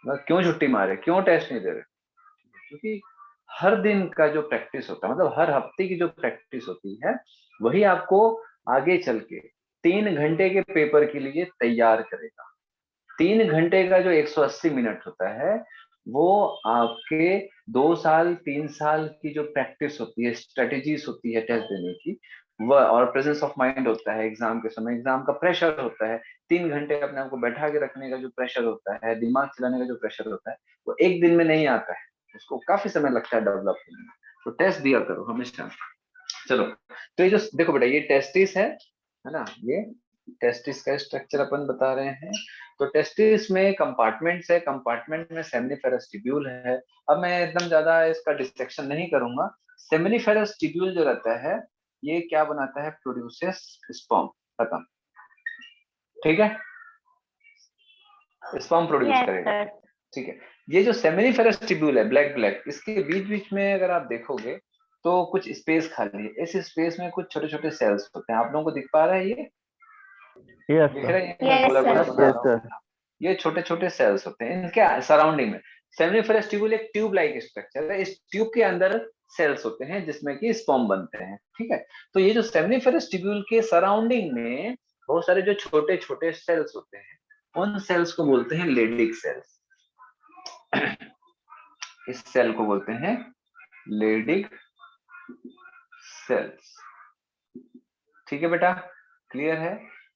मतलब क्यों छुट्टी मारे, क्यों टेस्ट नहीं दे रहे? क्योंकि हर दिन का जो प्रैक्टिस होता है, मतलब हर हफ्ते की जो प्रैक्टिस होती है, वही आपको आगे चल के 3 घंटे के पेपर के लिए तैयार करेगा। 3 घंटे का जो 180 मिनट होता है, वो आपके 2 साल 3 साल की जो प्रैक्टिस होती है, स्ट्रेटेजीज होती है टेस्ट देने की, वह, और प्रेजेंस ऑफ माइंड होता है एग्जाम के समय, एग्जाम का प्रेशर होता है, 3 घंटे अपने आप को बैठा के रखने का जो प्रेशर होता है, दिमाग चलाने का जो प्रेशर होता है, वो एक दिन में नहीं आता है, उसको काफी समय लगता है डेवलप होने में। तो टेस्ट दिया करो हमेशा। चलो, तो ये जो देखो बेटा, ये टेस्टिस है ना, ये टेस्टिस का स्ट्रक्चर अपन बता रहे हैं। तो टेस्टिस में कंपार्टमेंट्स है, कंपार्टमेंट में सेमिनिफेरस ट्यूब्यूल है। अब मैं एकदम ज्यादा इसका डिसेक्शन नहीं करूंगा। सेमिनिफेरस ट्यूब्यूल जो रहता है ये क्या बनाता है, प्रोड्यूसेस स्पर्म, खत्म, ठीक है, स्पर्म प्रोड्यूस Yes, करेगा, sir. ठीक है। ये जो सेमिनिफेरस ट्यूब्यूल है ब्लैक ब्लैक, इसके बीच बीच में अगर आप देखोगे तो कुछ स्पेस खाली है, इस स्पेस में कुछ छोटे छोटे सेल्स होते हैं। आप लोगों को दिख पा रहा है ये, यस दिख सर। रहा है ये? Yes, गोला गोला sir. बना Yes, रहा sir. हूं। ये छोटे छोटे सेल्स होते हैं, इनके सराउंडिंग में सेमिनिफेरस ट्यूब्यूल एक ट्यूब लाइक स्ट्रक्चर है। इस ट्यूब के अंदर सेल्स होते हैं जिसमें कि स्पर्म बनते हैं, ठीक है। तो ये जो सेमिनिफेरस ट्यूब्यूल के सराउंडिंग में बहुत सारे जो छोटे छोटे सेल्स होते हैं, उन सेल्स को बोलते हैं लेडिक सेल्स। इस सेल को बोलते हैं लेडिक सेल्स, ठीक है बेटा, क्लियर है।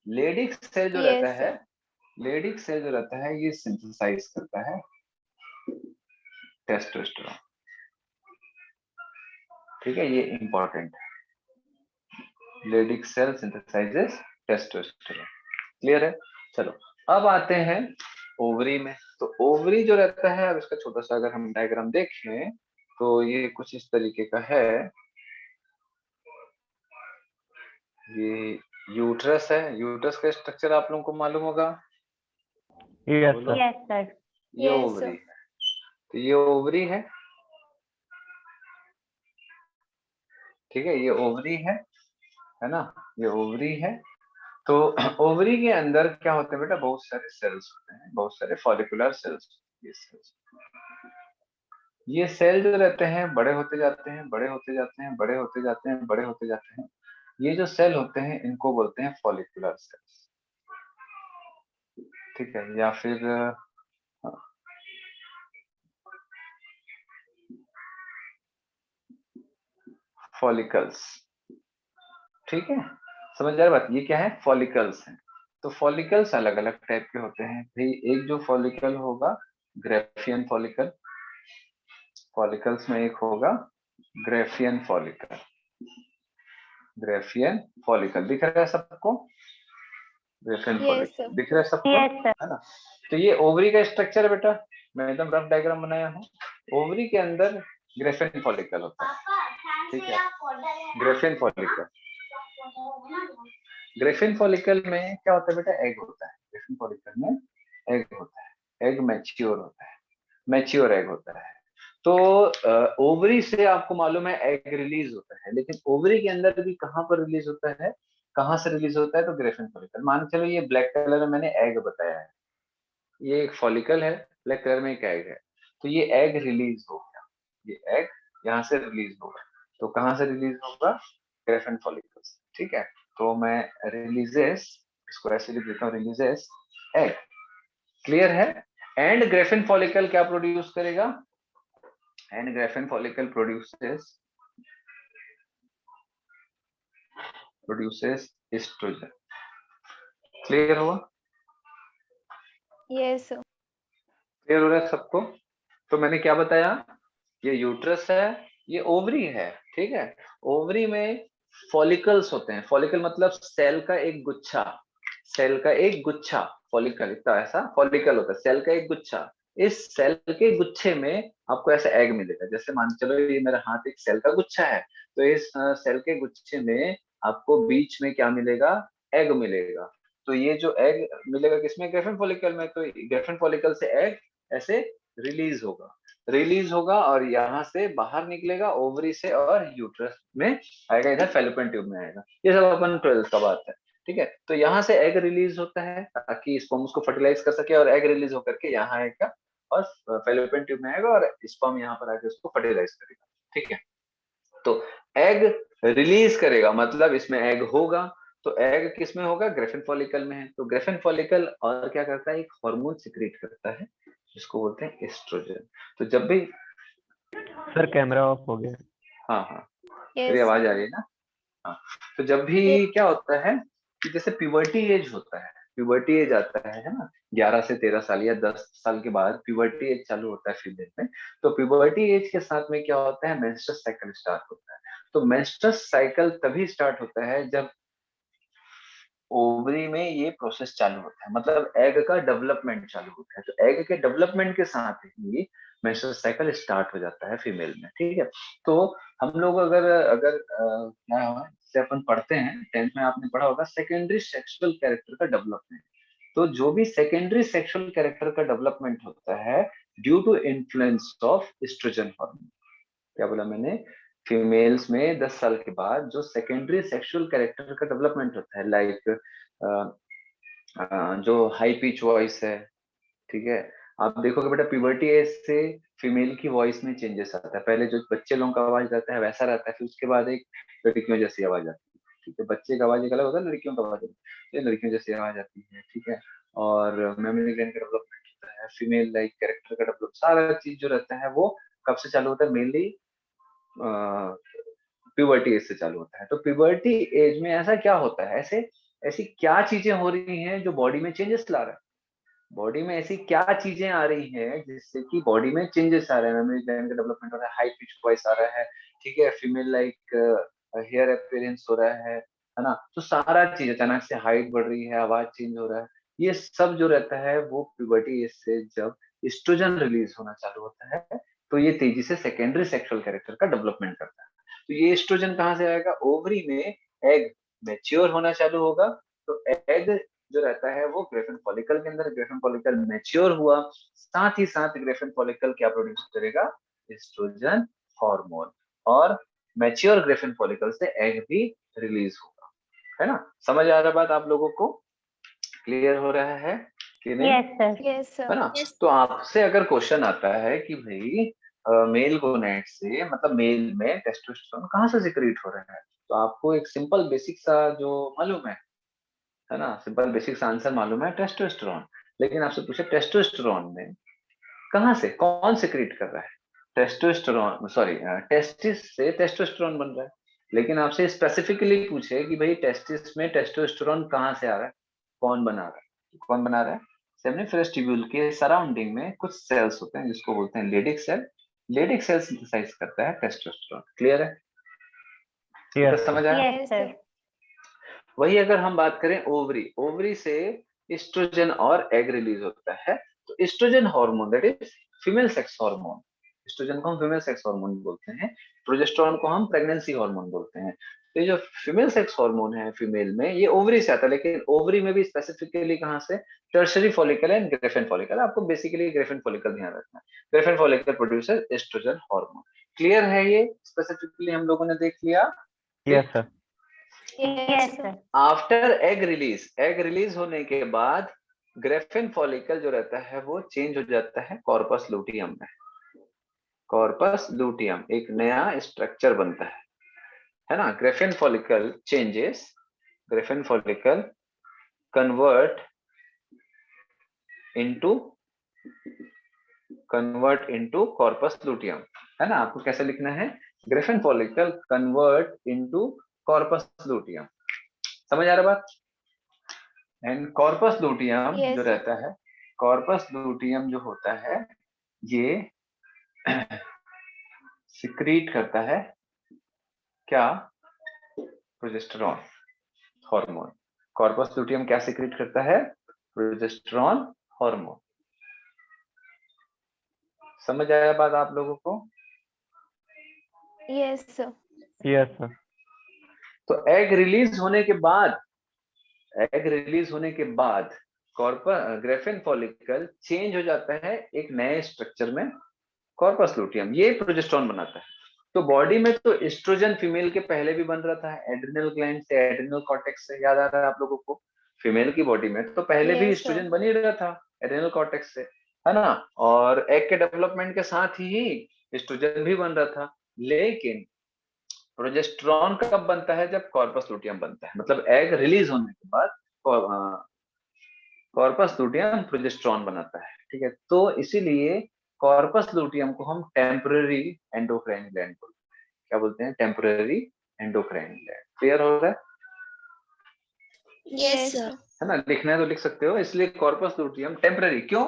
लेडिक सेल जो Yes, रहता है, sir. लेडिक सेल जो रहता है ये सिंथेसाइज करता है टेस्टोस्टेरोन, ठीक है, ये इंपॉर्टेंट है। Leydig cell synthesises testosterone, clear है। चलो अब आते हैं ओवरी में। तो ओवरी जो रहता है, अब इसका छोटा सा अगर हम डायग्राम देखें तो ये कुछ इस तरीके का है। ये यूट्रस है, यूट्रस का स्ट्रक्चर आप लोगों को मालूम होगा। यस बोलो। सर। Yes, sir. ये Yes, ओवरी sir. है, तो ये ओवरी है, ठीक है, ये ओवरी है ना, ये ओवरी है। तो ओवरी के अंदर क्या होते हैं बेटा, बहुत सारे सेल्स होते हैं, बहुत सारे फॉलिकुलर सेल्स। ये सेल जो रहते हैं बड़े होते जाते हैं, बड़े होते जाते हैं, बड़े होते जाते हैं, बड़े होते जाते हैं। ये जो सेल होते हैं इनको बोलते हैं फॉलिकुलर सेल्स, ठीक है, या फिर फॉलिकल्स, ठीक है, समझ आ रहा बात। ये क्या है, फॉलिकल्स हैं। तो फॉलिकल्स अलग अलग टाइप के होते हैं भाई। एक जो फॉलिकल होगा ग्रेफियन फॉलिकल, फॉलिकल्स में एक होगा ग्रेफियन फॉलिकल। ग्रेफियन फॉलिकल दिख रहा है सबको, ग्रेफियन Yes, फॉलिकल sir. दिख रहा है सबको, Yes, sir. है ना। तो ये ओवरी का स्ट्रक्चर है बेटा, मैं एकदम रफ डायग्राम बनाया हूँ। ओवरी के अंदर ग्रेफियन फॉलिकल होता है, ठीक है, ग्रेफियन फॉलिकल। ग्रेफिन फॉलिकल में क्या होता है बेटा, एग होता है। ग्रेफिन फॉलिकल में एग होता है, एग मैच्योर होता है, मैच्योर एग होता है। तो ओवरी से आपको मालूम है एग रिलीज होता है, लेकिन ओवरी के अंदर भी कहाँ पर रिलीज होता है, कहाँ से रिलीज होता है, तो ग्रेफिन फॉलिकल। मान के चलो ये ब्लैक कलर में मैंने एग बताया है, ये एक फॉलिकल है, ब्लैक कलर में एक एग है। तो ये एग रिलीज हो गया, ये एग यहाँ से रिलीज होगा। तो कहाँ से रिलीज होगा, ग्रेफिन फॉलिकल से, ठीक है। तो मैं रिलीजेस, इसको ऐसे लिख देता हूँ, रिलीजेस एग, क्लियर है। एंड ग्रेफिन फॉलिकल क्या प्रोड्यूस करेगा, and Graafian follicle produces oestrogen, clear हुआ, Yes, sir. क्लियर हो रहा है सबको। तो मैंने क्या बताया, ये यूट्रस है, ये ओवरी है, ठीक है। ओवरी में फॉलिकल्स होते हैं, फॉलिकल मतलब सेल का एक गुच्छा, सेल का एक गुच्छा, फॉलिकल इतना ऐसा फॉलिकल होता है, सेल का एक गुच्छा। इस सेल के गुच्छे में आपको ऐसा एग मिलेगा। जैसे मान चलो ये मेरा हाथ एक सेल का गुच्छा है, तो इस सेल के गुच्छे में आपको बीच में क्या मिलेगा, एग मिलेगा। तो ये जो एग मिलेगा किसमें, ग्रेफिन फॉलिकल में। तो ग्रेफिन फॉलिकल से एग ऐसे रिलीज होगा, रिलीज होगा और यहाँ से बाहर निकलेगा ओवरी से, और यूट्रस में आएगा, इधर फैलोपियन ट्यूब में आएगा। ये सब अपन 12th का बात है, ठीक है। तो यहाँ से एग रिलीज होता है ताकि स्पर्म उसको फर्टिलाइज कर सके, और एग रिलीज होकर के यहाँ आएगा और फैलोपियन ट्यूब में आएगा, और स्पर्म यहाँ पर आकर उसको फर्टिलाइज करेगा, ठीक है। तो एग रिलीज करेगा मतलब इसमें एग होगा। तो एग किसमें होगा, ग्रेफिन फॉलिकल में है। तो ग्रेफिन फॉलिकल और क्या करता है, एक हार्मोन सिक्रीट करता है जिसको बोलते हैं एस्ट्रोजन। तो जब भी, सर कैमरा ऑफ हो गया। हाँ हाँ मेरी Yes, आवाज आ sir. रही है ना, हाँ। तो जब भी क्या होता है कि जैसे प्यूबर्टी एज होता है, प्यूबर्टी एज आता है ना, 11 से 13 साल या 10 साल के बाद प्यूबर्टी एज चालू होता है फीमेल में। तो प्यूबर्टी एज के साथ में क्या होता है, मेंस्ट्रुअल साइकिल स्टार्ट होता है। तो मेंस्ट्रुअल साइकिल तभी स्टार्ट होता है जब ओवरी में ये प्रोसेस चालू होता है, मतलब एग का डेवलपमेंट चालू होता है। तो एग के डेवलपमेंट के साथ ही मेंस्ट्रुअल साइकिल स्टार्ट हो जाता है फीमेल में, ठीक है। तो हम लोग अगर अगर क्या है जैसे अपन पढ़ते हैं 10th में, आपने पढ़ा होगा सेकेंडरी सेक्सुअल कैरेक्टर का डेवलपमेंट। तो जो भी सेकेंडरी सेक्सुअल कैरेक्टर का डेवलपमेंट होता है due to influence of oestrogen hormone, क्या बोला मैंने, फीमेल्स में 10 साल के बाद जो सेकेंडरी सेक्सुअल कैरेक्टर का डेवलपमेंट होता है, लाइक जो हाई पिच वॉइस है, ठीक है। आप देखोगे बेटा प्यूबर्टी एज से फीमेल की वॉइस में चेंजेस आता है। पहले जो बच्चे लोगों का आवाज रहता है वैसा रहता है, फिर उसके बाद एक लड़कियों जैसी आवाज आती है, ठीक है। बच्चे का आवाज एक अलग होता है, लड़कियों का आवाज ये लड़कियों जैसी आवाज आती है, ठीक है। और मेमोरी ग्लैंड का डेवलपमेंट होता है, फीमेल लाइक कैरेक्टर का डेवलप, सारा चीज जो रहता है वो कब से चालू होता है, मेनली प्यूबर्टी एज से चालू होता है। तो प्यूबर्टी एज में ऐसा क्या होता है, ऐसे ऐसी क्या चीजें हो रही हैं जो बॉडी में चेंजेस ला रहा है, बॉडी में ऐसी क्या चीजें आ रही हैं जिससे कि बॉडी में चेंजेस आ रहे हैं, मेमोरी ग्लैंड का डेवलपमेंट हो रहा है, हाई पिच वॉइस आ रहा है, ठीक है, फीमेल लाइक हेयर अपीयरेंस हो रहा है ना। तो सारा चीज अचानक से हाइट बढ़ रही है, आवाज चेंज हो रहा है, ये सब जो रहता है वो प्यूबर्टी एज से जब एस्ट्रोजन रिलीज होना चालू होता है तो ये तेजी से सेकेंडरी सेक्सुअल कैरेक्टर का डेवलपमेंट करता है। तो ये एस्ट्रोजन कहाँ से आएगा, ओवरी में एग मैच्योर होना चालू होगा। तो एग जो रहता है वो ग्रेफिन फॉलिकल के अंदर, ग्रेफिन फॉलिकल मैच्योर हुआ, साथ ही साथ ग्रेफिन फॉलिकल क्या प्रोड्यूस करेगा, एस्ट्रोजन हार्मोन, और मैच्योर ग्रेफिन फॉलिकल से एग भी रिलीज होगा, है ना। समझ आ रहा बात आप लोगों को, क्लियर हो रहा है कि नहीं? Yes sir. यस है सर। ना। तो आपसे अगर क्वेश्चन आता है कि भाई मेल गोनेट से मतलब मेल में टेस्टोस्टेरोन कहाँ से सिक्रीट हो रहा है, तो आपको एक सिंपल बेसिक सा जो मालूम है ना, सिंपल बेसिक सा आंसर मालूम है, टेस्टोस्टेरोन। लेकिन आपसे पूछे टेस्टोस्टेरोन में कहाँ से कौन सिक्रीट कर रहा है, टेस्टोस्टेरोन सॉरी टेस्टिस से टेस्टोस्टेरोन बन रहा है। लेकिन आपसे स्पेसिफिकली पूछे कि भाई टेस्टिस में टेस्टोस्टेरोन कहाँ से आ रहा है, कौन बना रहा है, कौन बना रहा है, सेमिनिफेरस ट्यूब्यूल के सराउंडिंग में कुछ सेल्स होते हैं जिसको बोलते हैं Leydig cell, Leydig cell synthesise करता है टेस्टोस्टेरोन। क्लियर है, Yes, तो समझ sir. आया। Yes sir. वही अगर हम बात करें ओवरी, ओवरी से एस्ट्रोजन और एग रिलीज होता है। तो oestrogen hormone that is female sex hormone, oestrogen को हम फीमेल सेक्स हार्मोन बोलते हैं, प्रोजेस्टेरोन को हम प्रेगनेंसी हार्मोन बोलते हैं। तो ये जो फीमेल सेक्स हार्मोन है फीमेल में, ये ओवरी से आता है, लेकिन ओवरी में भी स्पेसिफिकली कहाँ से, tertiary follicle and Graafian follicle. आपको बेसिकली ग्रेफिन फॉलिकल ध्यान रखना है, Graafian follicle producer oestrogen hormone. Clear है, ये स्पेसिफिकली हम लोगों ने देख लिया। Yes, sir. Yes sir. After egg release होने के बाद ग्रेफिन फॉलिकल जो रहता है वो चेंज हो जाता है कॉर्पस लूटियम में। कॉर्पस लूटियम एक नया स्ट्रक्चर बनता है ना। Graafian follicle changes, Graafian follicle convert into corpus luteum, है ना। आपको कैसे लिखना है, Graafian follicle convert into corpus luteum. समझ आ रहा बात। एंड कॉर्पस लूटियम Yes, जो sir. रहता है, कॉर्पस लूटियम जो होता है ये सिक्रीट करता है क्या, प्रोजेस्टेरॉन हार्मोन। कॉर्पस लूटियम क्या सिक्रीट करता है, प्रोजेस्टेरॉन हार्मोन। समझ आया बात आप लोगों को। Yes sir. Yes, sir. तो एग रिलीज होने के बाद कॉर्पस ग्रेफिन फॉलिकल चेंज हो जाता है एक नए स्ट्रक्चर में, कॉर्पस लूटियम, ये प्रोजेस्टेरॉन बनाता है। तो बॉडी में तो एस्ट्रोजन फीमेल के पहले भी बन रहा था, एड्रिनल ग्लैंड से, एड्रिनल कॉर्टेक्स से, याद आ रहा है आप लोगों को। फीमेल की बॉडी में तो पहले भी Yes, एस्ट्रोजन sir. बन ही रहा था एड्रिनल कॉर्टेक्स से, है ना। और एग के डेवलपमेंट के साथ ही एस्ट्रोजन भी बन रहा था। लेकिन प्रोजेस्टेरॉन कब बनता है, जब कॉर्पस लूटियम बनता है, मतलब एग रिलीज होने के बाद कॉर्पस लूटियम प्रोजेस्टेरॉन बनाता है, ठीक है। तो इसीलिए कॉर्पस लूटियम को हम टेम्पररी एंडोक्राइन ग्लैंड बोलते हैं। क्या बोलते हैं, टेम्पररी एंडोक्राइन ग्लैंड। क्लियर हो रहा है। Yes, sir. है ना, लिखना है तो लिख सकते हो। इसलिए कॉर्पस लूटियम टेम्पररी क्यों,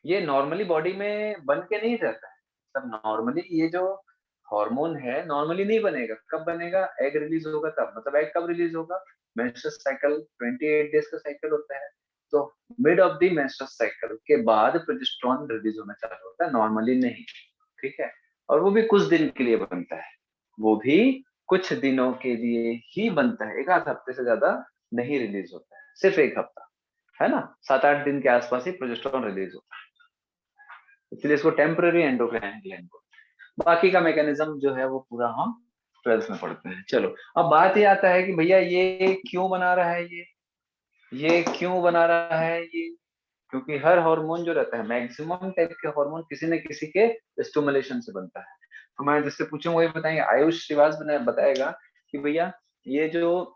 ये नॉर्मली बॉडी में बन के नहीं रहता है। सब नॉर्मली ये जो हार्मोन है नॉर्मली नहीं बनेगा, कब बनेगा, एग रिलीज होगा तब। मतलब एग कब रिलीज होगा, मेंस्ट्रुअल साइकिल 28 डेज का साइकिल होता है, तो mid of the menstrual cycle के बाद प्रोजेस्टेरोन रिलीज होना चालू होता है, नॉर्मली नहीं। ठीक है, और वो भी कुछ दिन के लिए बनता है, वो भी कुछ दिनों के लिए ही बनता है, एक आध हफ्ते से ज्यादा नहीं रिलीज होता है, सिर्फ एक हफ्ता, है ना, 7-8 दिन के आसपास ही प्रोजेस्टेरोन रिलीज होता है, इसलिए इसको टेम्पररी एंडोक्राइन ग्लैंड को। बाकी का मैकेनिज्म जो है वो पूरा हम 12th में पढ़ते हैं। चलो अब बात ये आता है कि भैया ये क्यों बना रहा है, ये क्यों बना रहा है ये, क्योंकि हर हार्मोन जो रहता है, मैक्सिमम टाइप के हार्मोन किसी न किसी के स्टिमुलेशन से बनता है। तो मैं जिससे पूछूंगा वही बताएंगे, आयुष श्रीवास बताएगा कि भैया ये जो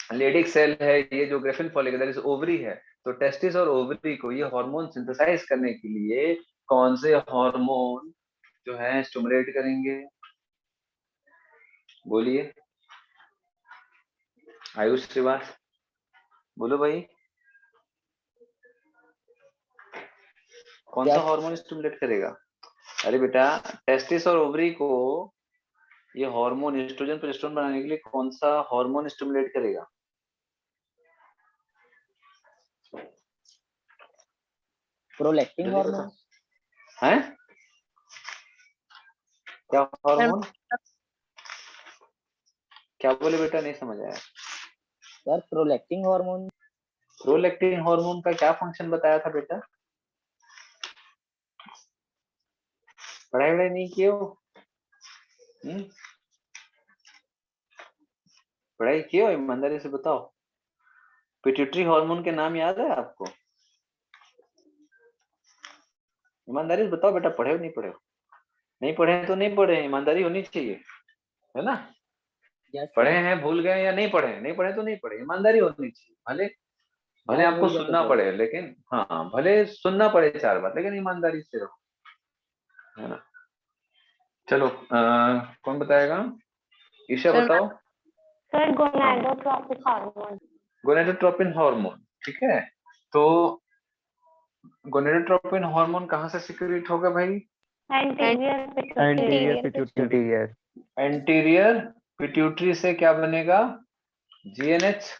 लेडिक सेल है, ये जो Graafian follicle that is ovary है, तो टेस्टिस और ओवरी को ये हार्मोन सिंथेसाइज करने के लिए कौन से हार्मोन जो है स्टिमुलेट करेंगे, बोलिए आयुष श्रीवास, बोलो भाई, कौन सा हार्मोन स्टिमुलेट करेगा। अरे बेटा, टेस्टिस और ओवरी को ये हार्मोन एस्ट्रोजन प्रोजेस्टेरोन बनाने के लिए कौन सा हार्मोन स्टिमुलेट करेगा, प्रोलैक्टिन हार्मोन हैं, क्या हार्मोन, क्या बोले बेटा, नहीं समझ आया। Sir, prolactin hormone. Prolactin hormone का क्या फंक्शन बताया था बेटा, पढ़ाई वढ़ाई नहीं किए हो, पढ़ाई किए हो, ईमानदारी से बताओ, पिट्यूटरी हार्मोन के नाम याद है आपको, ईमानदारी से बताओ बेटा, पढ़े हो नहीं पढ़े हो, नहीं पढ़े तो नहीं पढ़े, ईमानदारी होनी चाहिए, है ना, पढ़े हैं भूल गए या नहीं पढ़े, नहीं पढ़े तो नहीं पढ़े, ईमानदारी होनी चाहिए, भले भले आपको सुनना पड़े, लेकिन हाँ भले सुनना पड़े 4 बार, लेकिन ईमानदारी से रहो, है ना। चलो कौन बताएगा, ईशा बताओ। Sir gonadotropic hormone. Gonadotropin hormone, ठीक है, तो गोनेडोट्रोपिन हार्मोन कहाँ से सिक्रेट होगा भाई, एंटीरियर पिट्यूटरी। एंटीरियर पिट्यूटरी से क्या बनेगा, जीएनएच,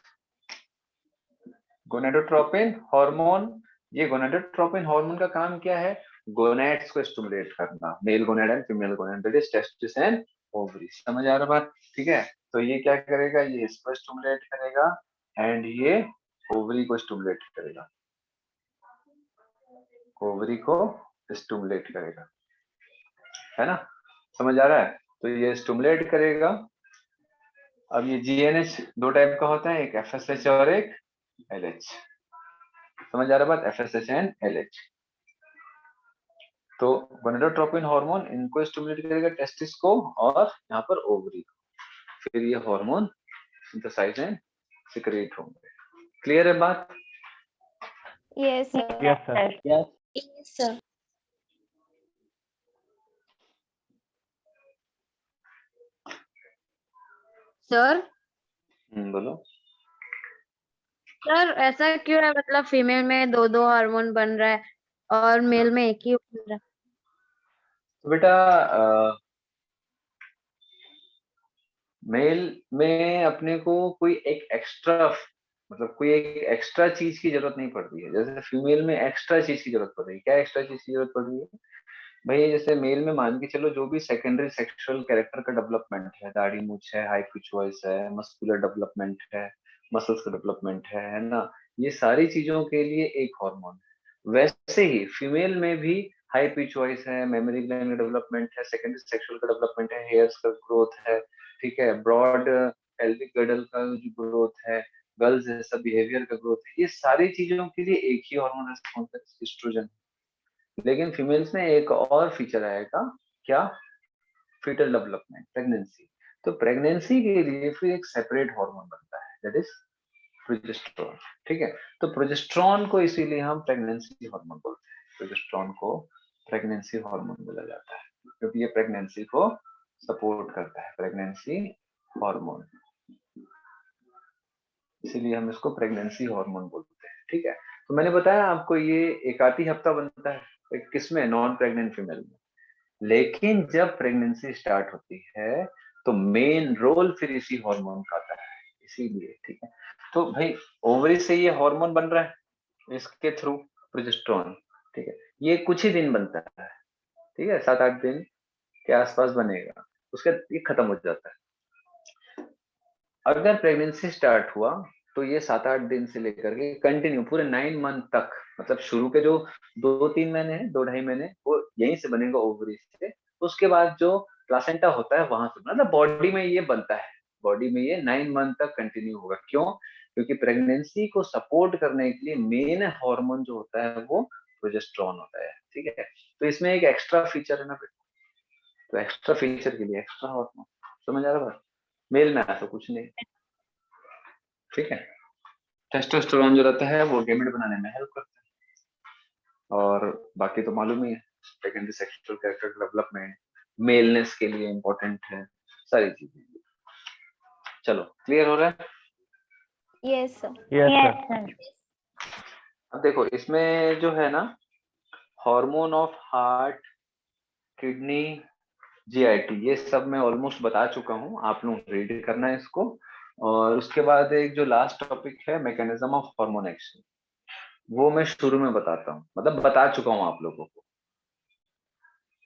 गोनेडोट्रोपिन हार्मोन। ये गोनेडोट्रोपिन हार्मोन का काम क्या है, गोनेड्स को स्टिमुलेट करना, male gonad and female gonad, that is testis and ovary, समझ आ रहा बात, ठीक है। तो ये क्या करेगा, ये इसको स्टिमुलेट करेगा एंड ये ओवरी को स्टिमुलेट करेगा, ओवरी को स्टिमुलेट करेगा, है ना, समझ आ रहा है, तो ये स्टिमुलेट करेगा। अब ये जीएनएच 2 टाइप का होता है, एक एफएसएच और एक एलएच, समझ आ रहा बात, एफएसएच एंड एलएच। तो गोनेडोट्रोपिन हार्मोन इनको स्टिमुलेट करेगा, टेस्टिस को और यहाँ पर ओवरी को, फिर ये हार्मोन सिंथेसाइज एंड सिक्रेट होंगे। क्लियर है बात, yes Yes, sir. Yes Yes, sir. Sir बोलो। सर ऐसा क्यों है, मतलब फीमेल में 2-2 हार्मोन बन रहा है और मेल में एक ही बन रहा है। तो बेटा मेल में अपने को कोई एक एक्स्ट्रा, मतलब कोई एक एक्स्ट्रा चीज की जरूरत नहीं पड़ती है, जैसे फीमेल में एक्स्ट्रा चीज की जरूरत पड़ रही है, क्या एक्स्ट्रा चीज की जरूरत पड़ रही है भाई, जैसे मेल में मान के चलो जो भी सेकेंडरी सेक्सुअल कैरेक्टर का डेवलपमेंट है, दाढ़ी मूछ है, हाई पिच वॉइस है, मस्कुलर डेवलपमेंट है, मसल्स का डेवलपमेंट है ना, ये सारी चीजों के लिए एक हार्मोन है। वैसे ही फीमेल में भी हाई पिच वॉइस है, मेमोरी ग्लैंड का डेवलपमेंट है, सेकेंडरी सेक्सुअल का डेवलपमेंट है, हेयर्स का ग्रोथ है, ठीक है, ब्रॉड पेल्विक गिर्डल का जो ग्रोथ है, गर्ल्स जैसा बिहेवियर का ग्रोथ है, ये सारी चीजों के लिए एक ही हार्मोन रिस्पॉन्स है, एस्ट्रोजन। लेकिन फीमेल्स में एक और फीचर आएगा, क्या, फीटल डेवलपमेंट, प्रेगनेंसी। तो प्रेगनेंसी के लिए फिर एक सेपरेट हार्मोन बनता है, दैट इज प्रोजेस्टेरोन, ठीक है। तो प्रोजेस्टेरोन को इसीलिए हम प्रेगनेंसी हार्मोन बोलते हैं, प्रोजेस्टेरोन को प्रेगनेंसी हार्मोन बोला जाता है, क्योंकि ये प्रेगनेंसी को सपोर्ट करता है, प्रेगनेंसी हार्मोन। इसीलिए हम इसको प्रेगनेंसी हार्मोन बोलते हैं। ठीक है, तो मैंने बताया आपको ये एक आध ही हफ्ता बनता है किसमें, नॉन प्रेग्नेंट फीमेल में। लेकिन जब प्रेगनेंसी स्टार्ट होती है तो मेन रोल फिर इसी हार्मोन का आता है, इसीलिए। ठीक है, तो भाई ओवरी से ये हार्मोन बन रहा है इसके थ्रू, प्रोजेस्टेरोन। ठीक है, ये कुछ ही दिन बनता है, ठीक है, 7-8 दिन के आसपास बनेगा, उसके ये खत्म हो जाता है। अगर प्रेगनेंसी स्टार्ट हुआ तो ये 7-8 दिन से लेकर के कंटिन्यू पूरे 9 मंथ तक, मतलब शुरू के जो 2-3 महीने हैं, 2-2.5 महीने, वो यहीं से बनेगा ओवरी से। उसके बाद जो प्लासेंटा होता है वहां से, मतलब बॉडी में ये बनता है, बॉडी में ये 9 मंथ तक कंटिन्यू होगा। क्यों? क्योंकि प्रेगनेंसी को सपोर्ट करने के लिए मेन हार्मोन जो होता है वो प्रोजेस्टेरोन होता है। ठीक है, तो इसमें एक एक्स्ट्रा फीचर है ना बेटा, तो एक्स्ट्रा फीचर के लिए एक्स्ट्रा हार्मोन, समझ आ रहा है? मेल में ऐसा कुछ नहीं। ठीक है, टेस्टोस्टेरोन जो रहता है वो गैमेट बनाने में हेल्प करता है, और बाकी तो मालूम ही है, सेकेंडरी सेक्सुअल कैरेक्टर डेवलपमेंट, मेलनेस के लिए इंपॉर्टेंट है, सारी चीजें। चलो, क्लियर हो रहा है? Yes, sir. Yes, sir. अब देखो इसमें जो है ना, hormone of heart, kidney, GIT, ये सब मैं ऑलमोस्ट बता चुका हूँ, आप लोग रीड करना है इसको। और उसके बाद एक जो लास्ट टॉपिक है, मैकेनिज्म ऑफ हार्मोन एक्शन, वो मैं शुरू में बताता हूँ, मतलब बता चुका हूँ आप लोगों को।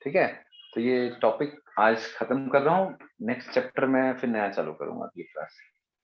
ठीक है, तो ये टॉपिक आज खत्म कर रहा हूँ, नेक्स्ट चैप्टर में फिर नया चालू करूंगा अगली क्लास।